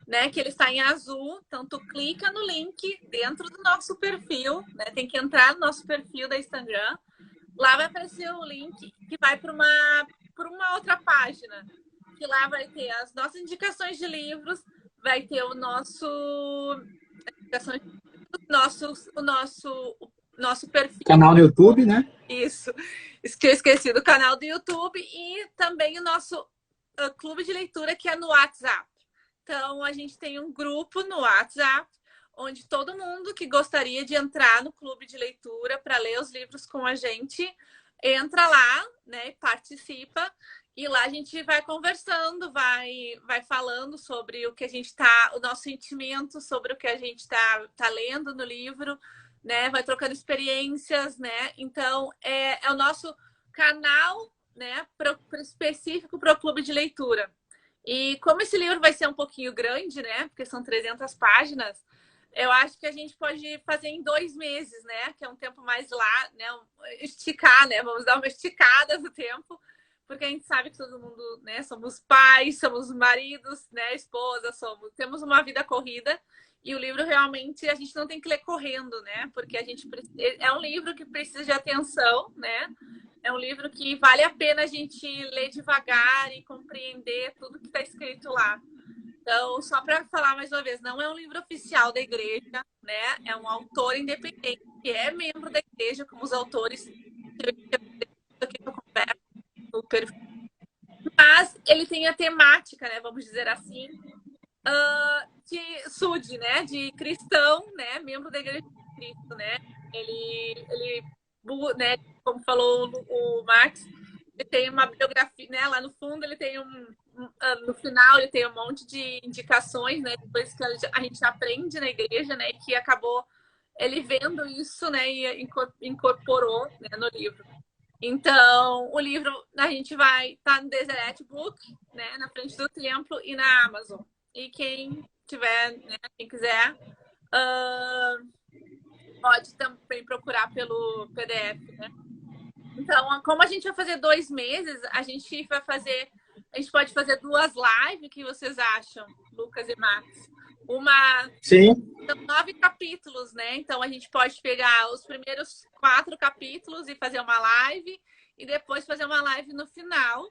né? Que ele está em azul. Então, tu clica no link dentro do nosso perfil, né? Tem que entrar no nosso perfil da Instagram. Lá vai aparecer o link que vai para uma outra página. Que lá vai ter as nossas indicações de livros, vai ter o nosso perfil. Canal no YouTube, né? Isso. Eu esqueci do canal do YouTube e também o nosso clube de leitura que é no WhatsApp. Então, a gente tem um grupo no WhatsApp onde todo mundo que gostaria de entrar no clube de leitura para ler os livros com a gente entra lá, né, participa. E lá a gente vai conversando, vai falando sobre o que a gente tá, o nosso sentimento sobre o que a gente tá lendo no livro, né? Vai trocando experiências, né? Então, é o nosso canal, né, específico para o clube de leitura. E como esse livro vai ser um pouquinho grande, né? Porque são 300 páginas, eu acho que a gente pode fazer em 2 meses, né? Que é um tempo mais lá, né? Esticar, né? Vamos dar uma esticada no tempo, porque a gente sabe que todo mundo, né? Somos pais, somos maridos, né? Esposas, temos uma vida corrida. E o livro realmente a gente não tem que ler correndo, né? Porque é um livro que precisa de atenção, né? É um livro que vale a pena a gente ler devagar e compreender tudo que está escrito lá. Então, só para falar mais uma vez, não é um livro oficial da igreja, né? É um autor independente que é membro da igreja, como os autores que eu converso no perfil. Mas ele tem a temática, né? Vamos dizer assim, de SUD, né? De cristão, né? Membro da igreja de Cristo, né? Ele, né? Como falou o Marx, ele tem uma biografia, né? Lá no fundo ele tem no final ele tem um monte de indicações, né? Depois que a gente aprende na igreja, né? Que acabou ele vendo isso, né? E incorporou, né, no livro. Então, o livro a gente vai estar no Deseret Book, né? Na frente do templo e na Amazon. E quem tiver, né, quem quiser, pode também procurar pelo PDF, né? Então, como a gente vai fazer 2 meses, a gente pode fazer 2 lives, o que vocês acham, Lucas e Max? Sim. São 9 capítulos, né? Então, a gente pode pegar os primeiros 4 capítulos e fazer uma live, e depois fazer uma live no final.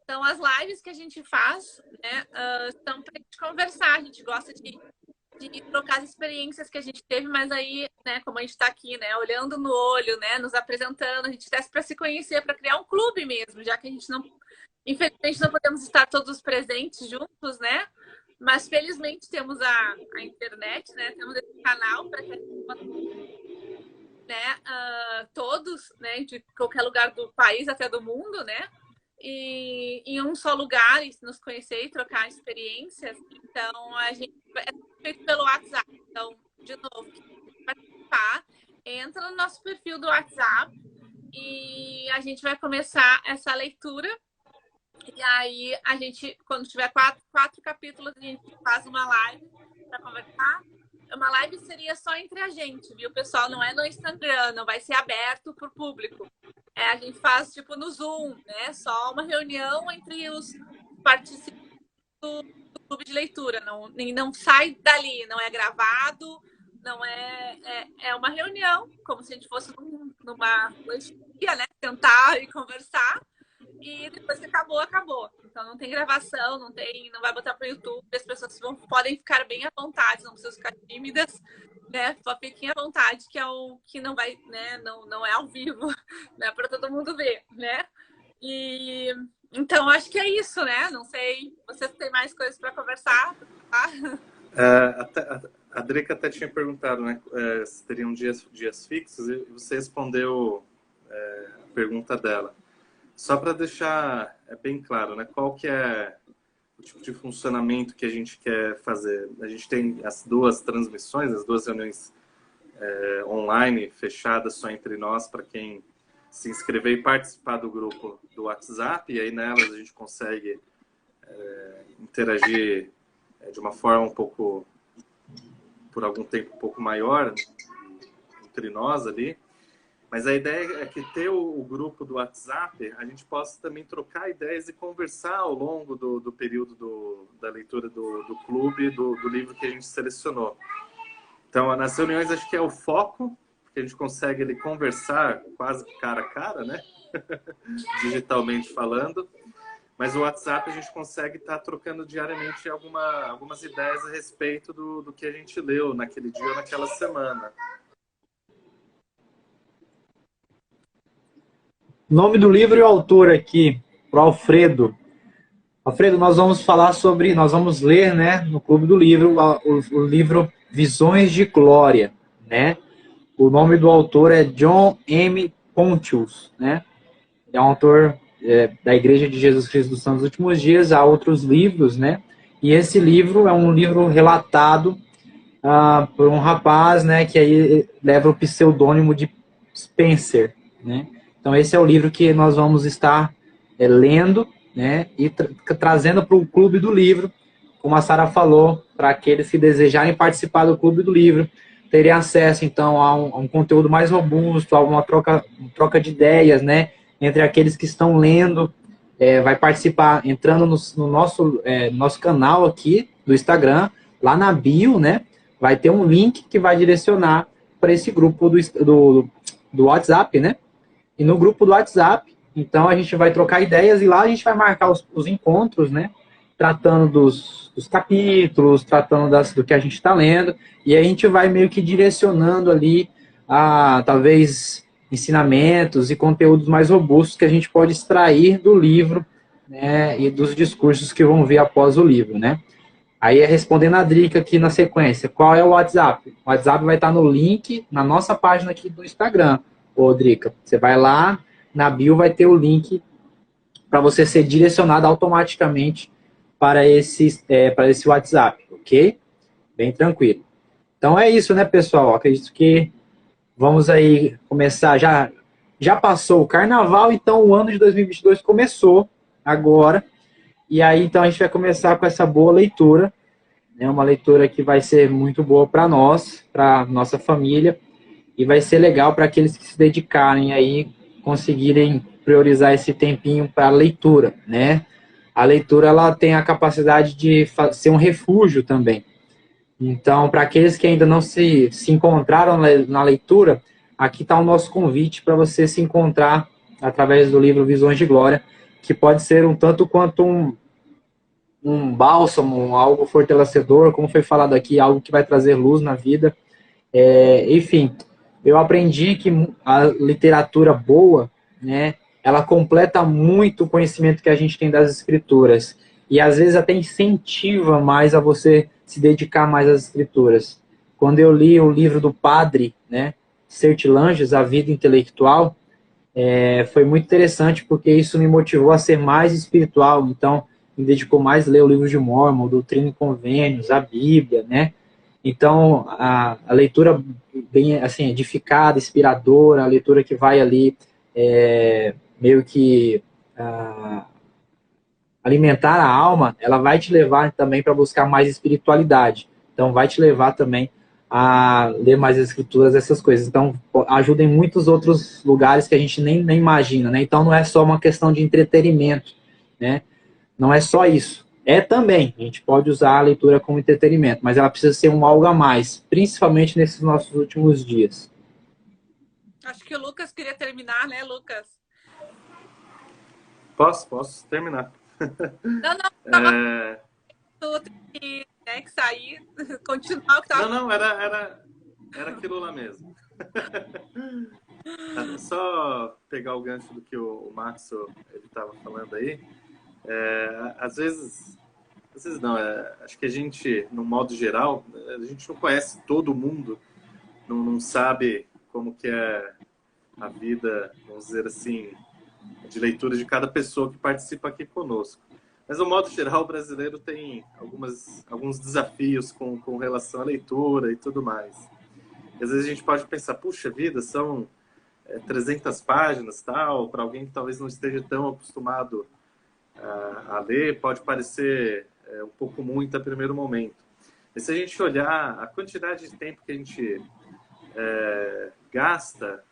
Então, as lives que a gente faz, né, são para a gente conversar. A gente gosta de trocar as experiências que a gente teve, mas aí, né, como a gente está aqui, né, olhando no olho, né, nos apresentando, a gente testa para se conhecer, para criar um clube mesmo, já que a gente não, infelizmente, não podemos estar todos presentes juntos, né? Mas felizmente temos a internet, né? Temos esse canal para que a gente, né, todos, né, de qualquer lugar do país até do mundo, né? E em um só lugar, e nos conhecer e trocar experiências. Então, a gente é feito pelo WhatsApp. Então, de novo, participar, entra no nosso perfil do WhatsApp e a gente vai começar essa leitura. E aí, a gente, quando tiver 4 capítulos, a gente faz uma live para conversar. Uma live seria só entre a gente, viu, pessoal? Não é no Instagram, não vai ser aberto para o público. A gente faz tipo no Zoom, né? Só uma reunião entre os participantes do clube de leitura. Não sai dali, não é gravado, não é uma reunião, como se a gente fosse numa dia, né? Sentar e conversar. E depois que acabou, acabou. Então não tem gravação, não vai botar para o YouTube. As pessoas podem ficar bem à vontade, não precisam ficar tímidas, né? Só fiquem à vontade, que é o que não vai, né? Não é ao vivo, né? Para todo mundo ver, né? E então acho que é isso, né? Não sei, vocês têm mais coisas para conversar? Tá? A Drica até tinha perguntado, né? Se teriam dias fixos, e você respondeu a pergunta dela. Só para deixar bem claro, né? Qual que é o tipo de funcionamento que a gente quer fazer? A gente tem as 2 transmissões, as 2 reuniões online, fechadas só entre nós, para quem se inscrever e participar do grupo do WhatsApp. E aí nelas a gente consegue interagir de uma forma um pouco, por algum tempo um pouco maior entre nós ali. Mas a ideia é que ter o grupo do WhatsApp, a gente possa também trocar ideias e conversar ao longo do período da leitura do clube, do livro que a gente selecionou. Então, nas reuniões, acho que é o foco, que a gente consegue ali conversar quase cara a cara, né? Digitalmente falando. Mas o WhatsApp a gente consegue estar trocando diariamente algumas ideias a respeito do que a gente leu naquele dia ou naquela semana. Nome do livro e o autor aqui, pro Alfredo. Alfredo, nós vamos ler, né, no Clube do Livro, o livro Visões de Glória, né? O nome do autor é John M. Pontius, né? É um autor da Igreja de Jesus Cristo dos Santos Últimos Dias, há outros livros, né? E esse livro é um livro relatado por um rapaz, né, que aí leva o pseudônimo de Spencer, né? Então esse é o livro que nós vamos estar lendo, né, e trazendo para o Clube do Livro, como a Sara falou, para aqueles que desejarem participar do Clube do Livro, terem acesso então a um conteúdo mais robusto, a uma troca de ideias, né, entre aqueles que estão lendo, vai participar entrando no nosso canal aqui do Instagram, lá na bio, né, vai ter um link que vai direcionar para esse grupo do WhatsApp, né? E no grupo do WhatsApp, então a gente vai trocar ideias e lá a gente vai marcar os encontros, né? Tratando dos capítulos, tratando do que a gente está lendo, e a gente vai meio que direcionando ali talvez ensinamentos e conteúdos mais robustos que a gente pode extrair do livro, né? E dos discursos que vão vir após o livro, né? Aí respondendo a Drica aqui na sequência, qual é o WhatsApp? O WhatsApp vai estar no link na nossa página aqui do Instagram, ô Drica. Você vai lá, na bio vai ter o link para você ser direcionado automaticamente para esse WhatsApp, ok? Bem tranquilo. Então é isso, né, pessoal? Acredito que vamos aí começar, já passou o Carnaval, então o ano de 2022 começou agora. E aí, então, a gente vai começar com essa boa leitura, né? Uma leitura que vai ser muito boa para nós, para nossa família, e vai ser legal para aqueles que se dedicarem aí, conseguirem priorizar esse tempinho para a leitura, né? A leitura, ela tem a capacidade de ser um refúgio também. Então, para aqueles que ainda não se encontraram na leitura, aqui está o nosso convite para você se encontrar através do livro Visões de Glória, que pode ser um tanto quanto um bálsamo, algo fortalecedor, como foi falado aqui, algo que vai trazer luz na vida. Enfim, eu aprendi que a literatura boa, né, ela completa muito o conhecimento que a gente tem das escrituras. E às vezes até incentiva mais a você se dedicar mais às escrituras. Quando eu li o livro do padre, né, Sertilanges, A Vida Intelectual, foi muito interessante porque isso me motivou a ser mais espiritual. Então, me dedicou mais a ler o livro de Mórmon, Doutrina e Convênios, a Bíblia, né? Então, a leitura bem assim, edificada, inspiradora, a leitura que vai ali meio que alimentar a alma, ela vai te levar também para buscar mais espiritualidade. Então, vai te levar também a ler mais as escrituras, essas coisas. Então, ajuda em muitos outros lugares que a gente nem imagina, né? Então, não é só uma questão de entretenimento, né? Não é só isso. É também, a gente pode usar a leitura como entretenimento, mas ela precisa ser um algo a mais, principalmente nesses nossos últimos dias. Acho que o Lucas queria terminar, né, Lucas? Posso terminar. Não. Tu tem que sair, continuar o que tava... Não, era aquilo lá mesmo. Só pegar o gancho do que o Márcio estava falando aí. Às vezes não, acho que a gente, no modo geral, a gente não conhece todo mundo, não sabe como que é a vida, vamos dizer assim, de leitura de cada pessoa que participa aqui conosco. Mas, no modo geral, o brasileiro tem alguns desafios com relação à leitura e tudo mais. E, às vezes a gente pode pensar, puxa vida, são 300 páginas, tal, para alguém que talvez não esteja tão acostumado a ler, pode parecer um pouco muito a primeiro momento. Mas se a gente olhar a quantidade de tempo que a gente gasta,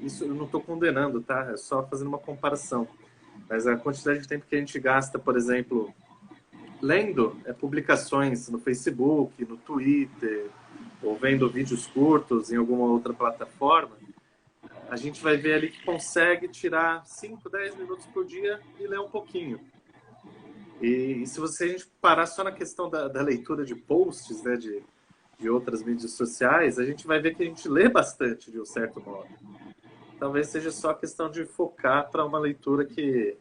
isso eu não estou condenando, tá? É só fazendo uma comparação. Mas a quantidade de tempo que a gente gasta, por exemplo, lendo publicações no Facebook, no Twitter, ou vendo vídeos curtos em alguma outra plataforma, a gente vai ver ali que consegue tirar 5, 10 minutos por dia e ler um pouquinho. E se a gente parar só na questão da leitura de posts, né, de outras mídias sociais, a gente vai ver que a gente lê bastante, de um certo modo. Talvez seja só questão de focar para uma leitura que,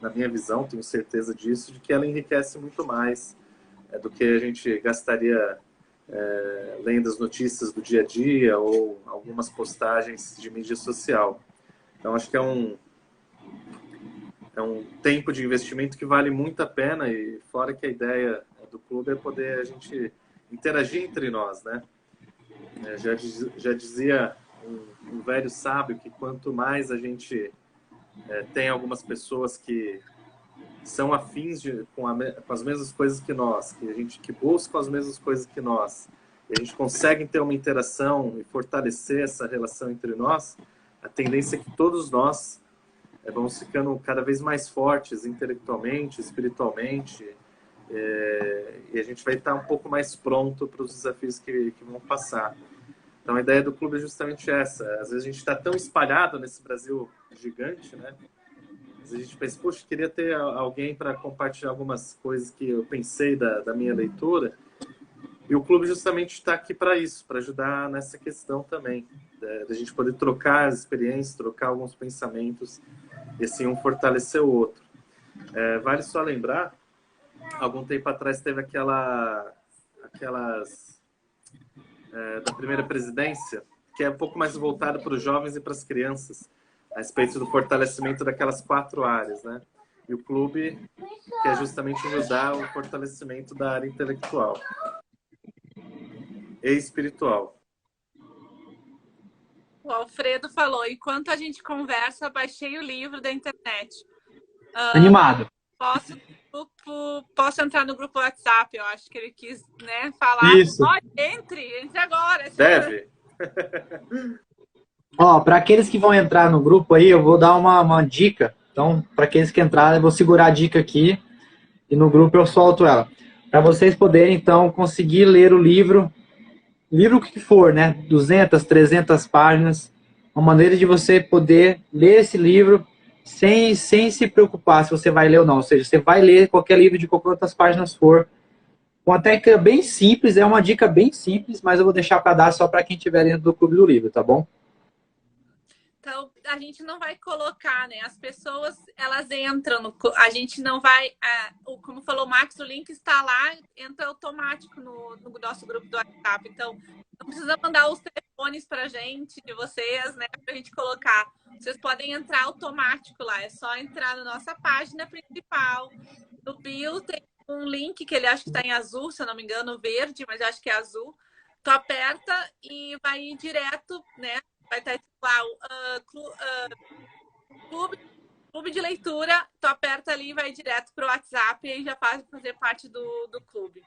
na minha visão, tenho certeza disso, de que ela enriquece muito mais do que a gente gastaria lendo as notícias do dia a dia ou algumas postagens de mídia social. Então, acho que é um tempo de investimento que vale muito a pena, e fora que a ideia do clube é poder a gente interagir entre nós, né? Já dizia um velho sábio que quanto mais a gente tem algumas pessoas que são afins com as mesmas coisas que nós, que buscam as mesmas coisas que nós, e a gente consegue ter uma interação e fortalecer essa relação entre nós, a tendência é que todos nós vamos ficando cada vez mais fortes intelectualmente, espiritualmente, e a gente vai estar um pouco mais pronto para os desafios que vão passar. Então, a ideia do clube é justamente essa. Às vezes a gente está tão espalhado nesse Brasil gigante, né? Às vezes a gente pensa, poxa, queria ter alguém para compartilhar algumas coisas que eu pensei da minha leitura. E o clube justamente está aqui para isso, para ajudar nessa questão também, da gente poder trocar as experiências, trocar alguns pensamentos, e assim um fortalecer o outro. Vale só lembrar, algum tempo atrás teve aquelas da primeira presidência, que é um pouco mais voltada para os jovens e para as crianças, a respeito do fortalecimento daquelas 4 áreas, né? E o clube quer justamente ajudar o fortalecimento da área intelectual e espiritual. O Alfredo falou, enquanto a gente conversa, baixei o livro da internet. Animado. Posso entrar no grupo WhatsApp, eu acho que ele quis, né, falar. Isso. Entre agora. Deve. Ó, para aqueles que vão entrar no grupo aí, eu vou dar uma dica. Então, para aqueles que entrarem, eu vou segurar a dica aqui e no grupo eu solto ela. Para vocês poderem, então, conseguir ler o livro que for, né? 200, 300 páginas. Uma maneira de você poder ler esse livro sem se preocupar se você vai ler ou não. Ou seja, você vai ler qualquer livro de quantas páginas for. Uma técnica bem simples, é uma dica bem simples, mas eu vou deixar para dar só para quem estiver dentro do Clube do Livro, tá bom? Então, a gente não vai colocar, né? As pessoas, elas entram, a gente não vai... como falou o Max, o link está lá, entra automático no nosso grupo do WhatsApp. Então, não precisa mandar os telefones para a gente, de vocês, né? Para a gente colocar. Vocês podem entrar automático lá. É só entrar na nossa página principal. No bio tem um link que ele acho que está em azul, se eu não me engano, verde, mas eu acho que é azul. Tu aperta e vai ir direto, né? Vai estar lá clube de leitura, tu aperta ali e vai direto para o WhatsApp e aí já faz fazer parte do clube.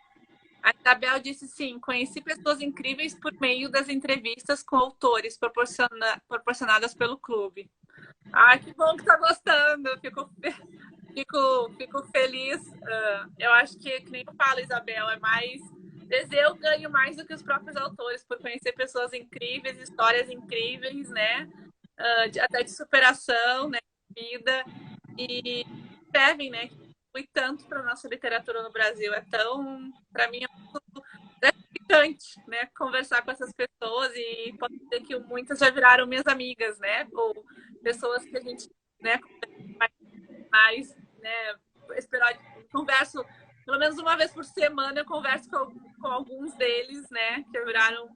A Isabel disse sim, conheci pessoas incríveis por meio das entrevistas com autores proporcionadas pelo clube. Ai, que bom que tá gostando, fico feliz. Eu acho que nem eu falo, Isabel, é mais... Eu ganho mais do que os próprios autores por conhecer pessoas incríveis, histórias incríveis, né? Até de superação, né? Vida. E escrevem, né? Fui tanto para nossa literatura no Brasil. Para mim, é muito gratificante, né? Conversar com essas pessoas e pode ser que muitas já viraram minhas amigas, né? Ou pessoas que a gente, né? Mais, né? Converso pelo menos uma vez por semana, eu converso com alguns deles, né? Que viraram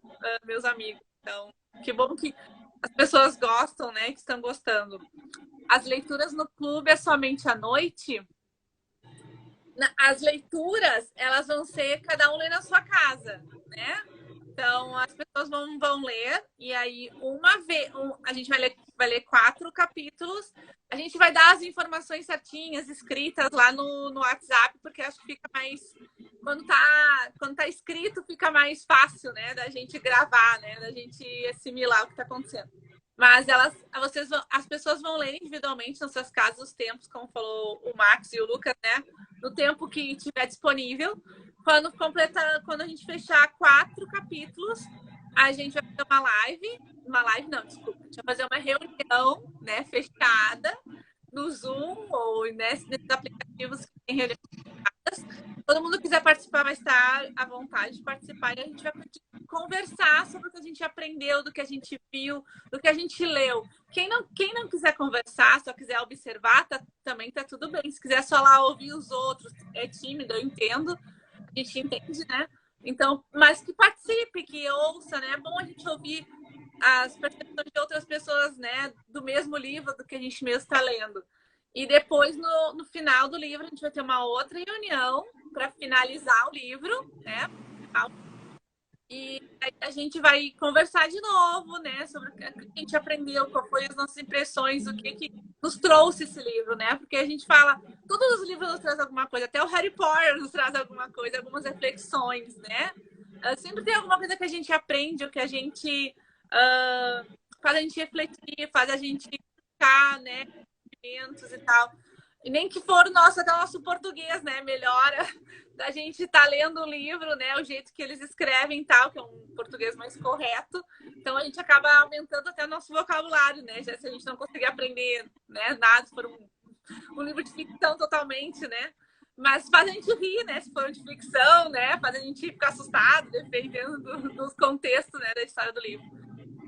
meus amigos. Então, que bom que as pessoas gostam, né? Que estão gostando. As leituras no clube é somente à noite? As leituras, elas vão ser cada um lê na sua casa, né? Então, as pessoas vão ler e aí a gente vai ler 4 capítulos. A gente vai dar as informações certinhas, escritas lá no WhatsApp, porque acho que fica mais... Quando tá escrito, fica mais fácil, né? Da gente gravar, né? Da gente assimilar o que tá acontecendo. Mas as pessoas vão ler individualmente nas suas casas os tempos, como falou o Max e o Lucas, né? No tempo que tiver disponível. Quando a gente fechar 4 capítulos, a gente vai fazer uma live não, desculpa, a gente vai fazer uma reunião, né, fechada no Zoom ou nesses aplicativos que tem reuniões fechadas. Todo mundo que quiser participar vai estar à vontade de participar e a gente vai conversar sobre o que a gente aprendeu, do que a gente viu, do que a gente leu. Quem não quiser conversar, só quiser observar, também tá tudo bem. Se quiser só lá ouvir os outros, é tímido, eu entendo. A gente entende, né? Então, mas que participe, que ouça, né? É bom a gente ouvir as percepções de outras pessoas pessoas, né, do mesmo livro do que a gente mesmo está lendo. E depois, no final do livro, a gente vai ter uma outra reunião para finalizar o livro, né? E aí a gente vai conversar de novo, né, sobre o que a gente aprendeu, qual foi as nossas impressões, o que nos trouxe esse livro, né? Porque a gente fala, todos os livros nos trazem alguma coisa, até o Harry Potter nos traz alguma coisa, algumas reflexões, né? Sempre tem alguma coisa que a gente aprende, o que a gente faz a gente refletir, faz a gente ficar, né, e tal. E nem que for até o nosso português, né, melhora da gente estar lendo o livro, né, o jeito que eles escrevem e tal, que é um português mais correto. Então a gente acaba aumentando até o nosso vocabulário, né, já se a gente não conseguir aprender, né, nada, se for um livro de ficção totalmente, né, mas faz a gente rir, né, se for de ficção, né, faz a gente ficar assustado, dependendo dos contextos, né, da história do livro.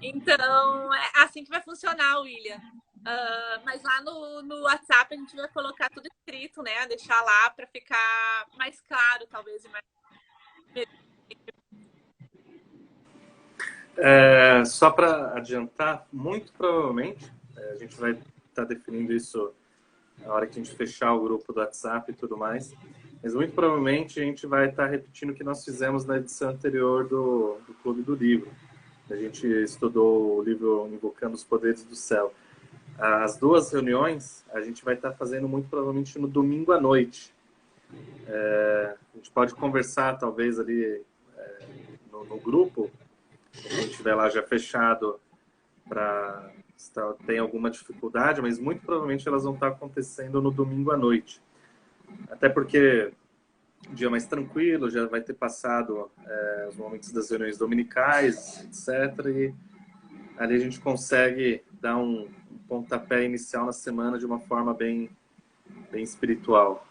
Então é assim que vai funcionar, William. Mas lá no WhatsApp a gente vai colocar tudo escrito, né? Deixar lá para ficar mais claro, talvez. Só para adiantar, muito provavelmente, a gente vai estar definindo isso na hora que a gente fechar o grupo do WhatsApp e tudo mais, mas muito provavelmente a gente vai estar repetindo o que nós fizemos na edição anterior do Clube do Livro. A gente estudou o livro Invocando os Poderes do Céu. As duas reuniões a gente vai estar fazendo muito provavelmente no domingo à noite. A gente pode conversar talvez ali no grupo, se a gente estiver lá já fechado, para se tem alguma dificuldade, mas muito provavelmente elas vão estar acontecendo no domingo à noite. Até porque um dia mais tranquilo, já vai ter passado os momentos das reuniões dominicais, etc. E ali a gente consegue dar um pontapé inicial na semana de uma forma bem espiritual.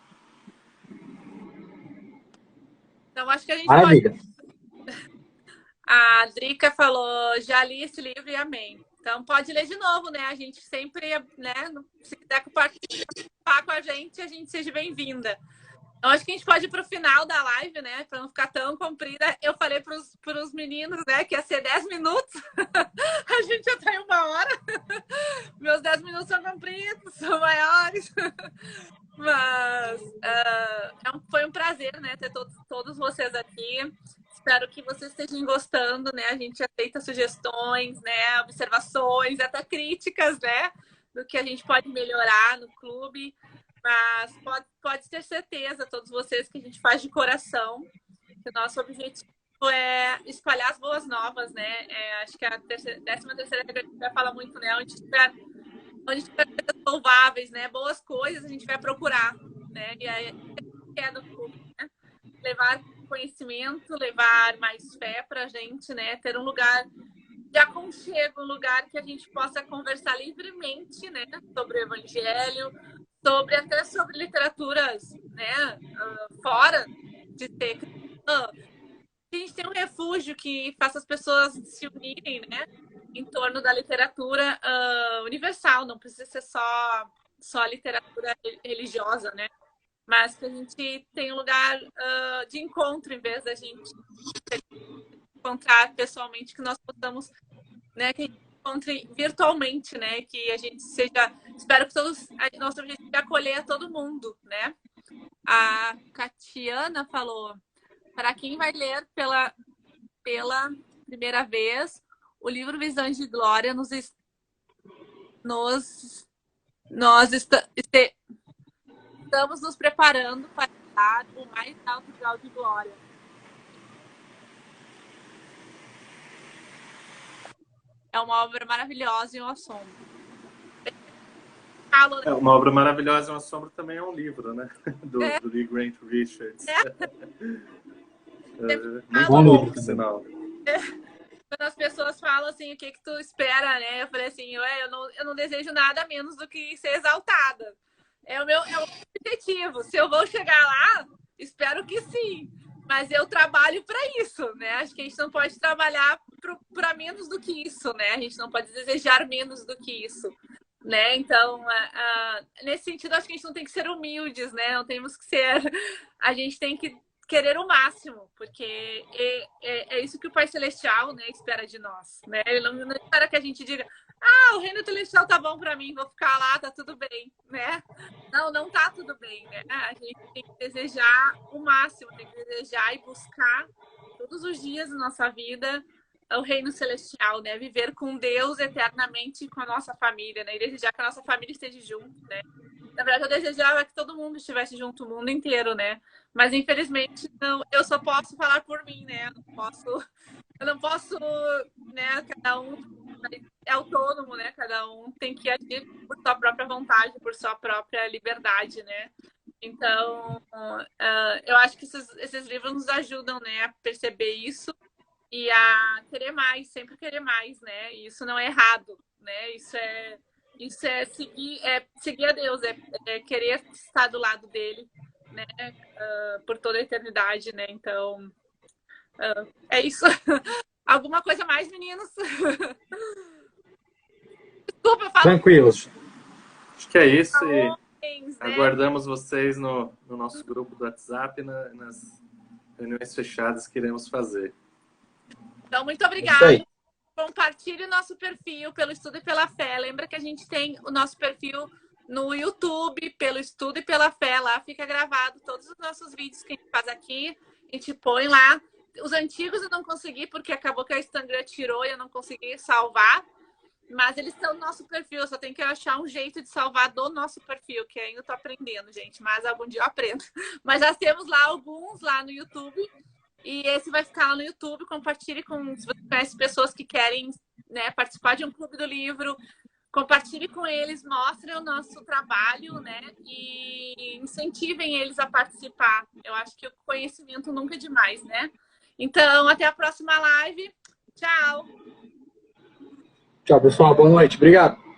Então, acho que a gente Maravilha. pode... A Drica falou, já li esse livro e amém. Então, pode ler de novo, né? A gente sempre, né? Se quiser participar com a gente seja bem-vinda. Então, acho que a gente pode ir para o final da live, né? Para não ficar tão comprida. Eu falei para os meninos, né? Que ia ser 10 minutos. A gente já está em 1 hora. Meus 10 minutos são compridos, são maiores. Mas foi um prazer, né? Ter todos vocês aqui. Espero que vocês estejam gostando, né? A gente aceita sugestões, né? Observações, até críticas, né? Do que a gente pode melhorar no clube. Mas pode ter certeza, todos vocês, que a gente faz de coração. Que o nosso objetivo é espalhar as boas novas, né? Acho que a 13ª regra a gente vai falar muito, né? Onde tiver coisas louváveis, né? Boas coisas, a gente vai procurar, né? E aí é do clube, né? Levar conhecimento, levar mais fé pra gente, né? Ter um lugar de aconchego, um lugar que a gente possa conversar livremente, né? Sobre o evangelho, até sobre literaturas, né? Fora de ter cristã. A gente tem um refúgio que faça as pessoas se unirem, né? Em torno da literatura universal, não precisa ser só literatura religiosa, né? Mas que a gente tem um lugar de encontro, em vez da gente encontrar pessoalmente, que nós possamos, né? Que a gente encontre virtualmente, né? Que a gente seja... Espero que nosso objetivo é acolher a todo mundo, né? A Catiana falou, para quem vai ler pela primeira vez, o livro Visões de Glória estamos nos preparando para dar o mais alto grau de glória. É uma obra maravilhosa e um assombro. Uma obra maravilhosa e um assombro também é um livro, né? Do Lee Grant Richards. Muito bom, por sinal. Quando as pessoas falam assim, o que tu espera, né? Eu falei assim, eu não desejo nada menos do que ser exaltada. É o meu objetivo. Se eu vou chegar lá, espero que sim. Mas eu trabalho para isso, né? Acho que a gente não pode trabalhar para menos do que isso, né? A gente não pode desejar menos do que isso, né? Então, nesse sentido, acho que a gente não tem que ser humildes, né? Não temos que ser... A gente tem que querer o máximo, porque é isso que o Pai Celestial, né, espera de nós, né? Ele não espera que a gente diga, Ah, o reino celestial tá bom pra mim, vou ficar lá, tá tudo bem, né? Não, não tá tudo bem, né? A gente tem que desejar o máximo, tem que desejar e buscar todos os dias da nossa vida o reino celestial, né? Viver com Deus eternamente com a nossa família, né? E desejar que a nossa família esteja junto, né? Na verdade, eu desejava que todo mundo estivesse junto, o mundo inteiro, né? Mas infelizmente não, eu só posso falar por mim, né? Eu não posso, né? Cada um é autônomo, né? Cada um tem que agir por sua própria vontade, por sua própria liberdade, né? Então, eu acho que esses livros nos ajudam, né, a perceber isso e a querer mais, sempre querer mais, né? E isso não é errado, né? Isso é seguir a Deus, é querer estar do lado dele, né? Por toda a eternidade, né? Então, é isso. Alguma coisa mais, meninos? Desculpa, eu falo. Tranquilos. Acho que é isso. E né? aguardamos vocês no nosso grupo do WhatsApp, nas reuniões fechadas que iremos fazer. Então, muito obrigada. Compartilhe o nosso perfil pelo Estudo e pela Fé. Lembra que a gente tem o nosso perfil no YouTube, pelo Estudo e pela Fé. Lá fica gravado todos os nossos vídeos que a gente faz aqui. A gente põe lá. Os antigos eu não consegui, porque acabou que a Instagram tirou e eu não consegui salvar. Mas eles estão no nosso perfil. Eu só tenho que achar um jeito de salvar do nosso perfil, que ainda estou aprendendo, gente. Mas algum dia eu aprendo. Mas nós temos lá alguns lá no YouTube. E esse vai ficar lá no YouTube. Compartilhe com, se você conhece pessoas que querem, né, participar de um clube do livro, compartilhe com eles, mostrem o nosso trabalho, né, e incentivem eles a participar. Eu acho que o conhecimento nunca é demais, né? Então, até a próxima live. Tchau! Tchau, pessoal. Boa noite. Obrigado.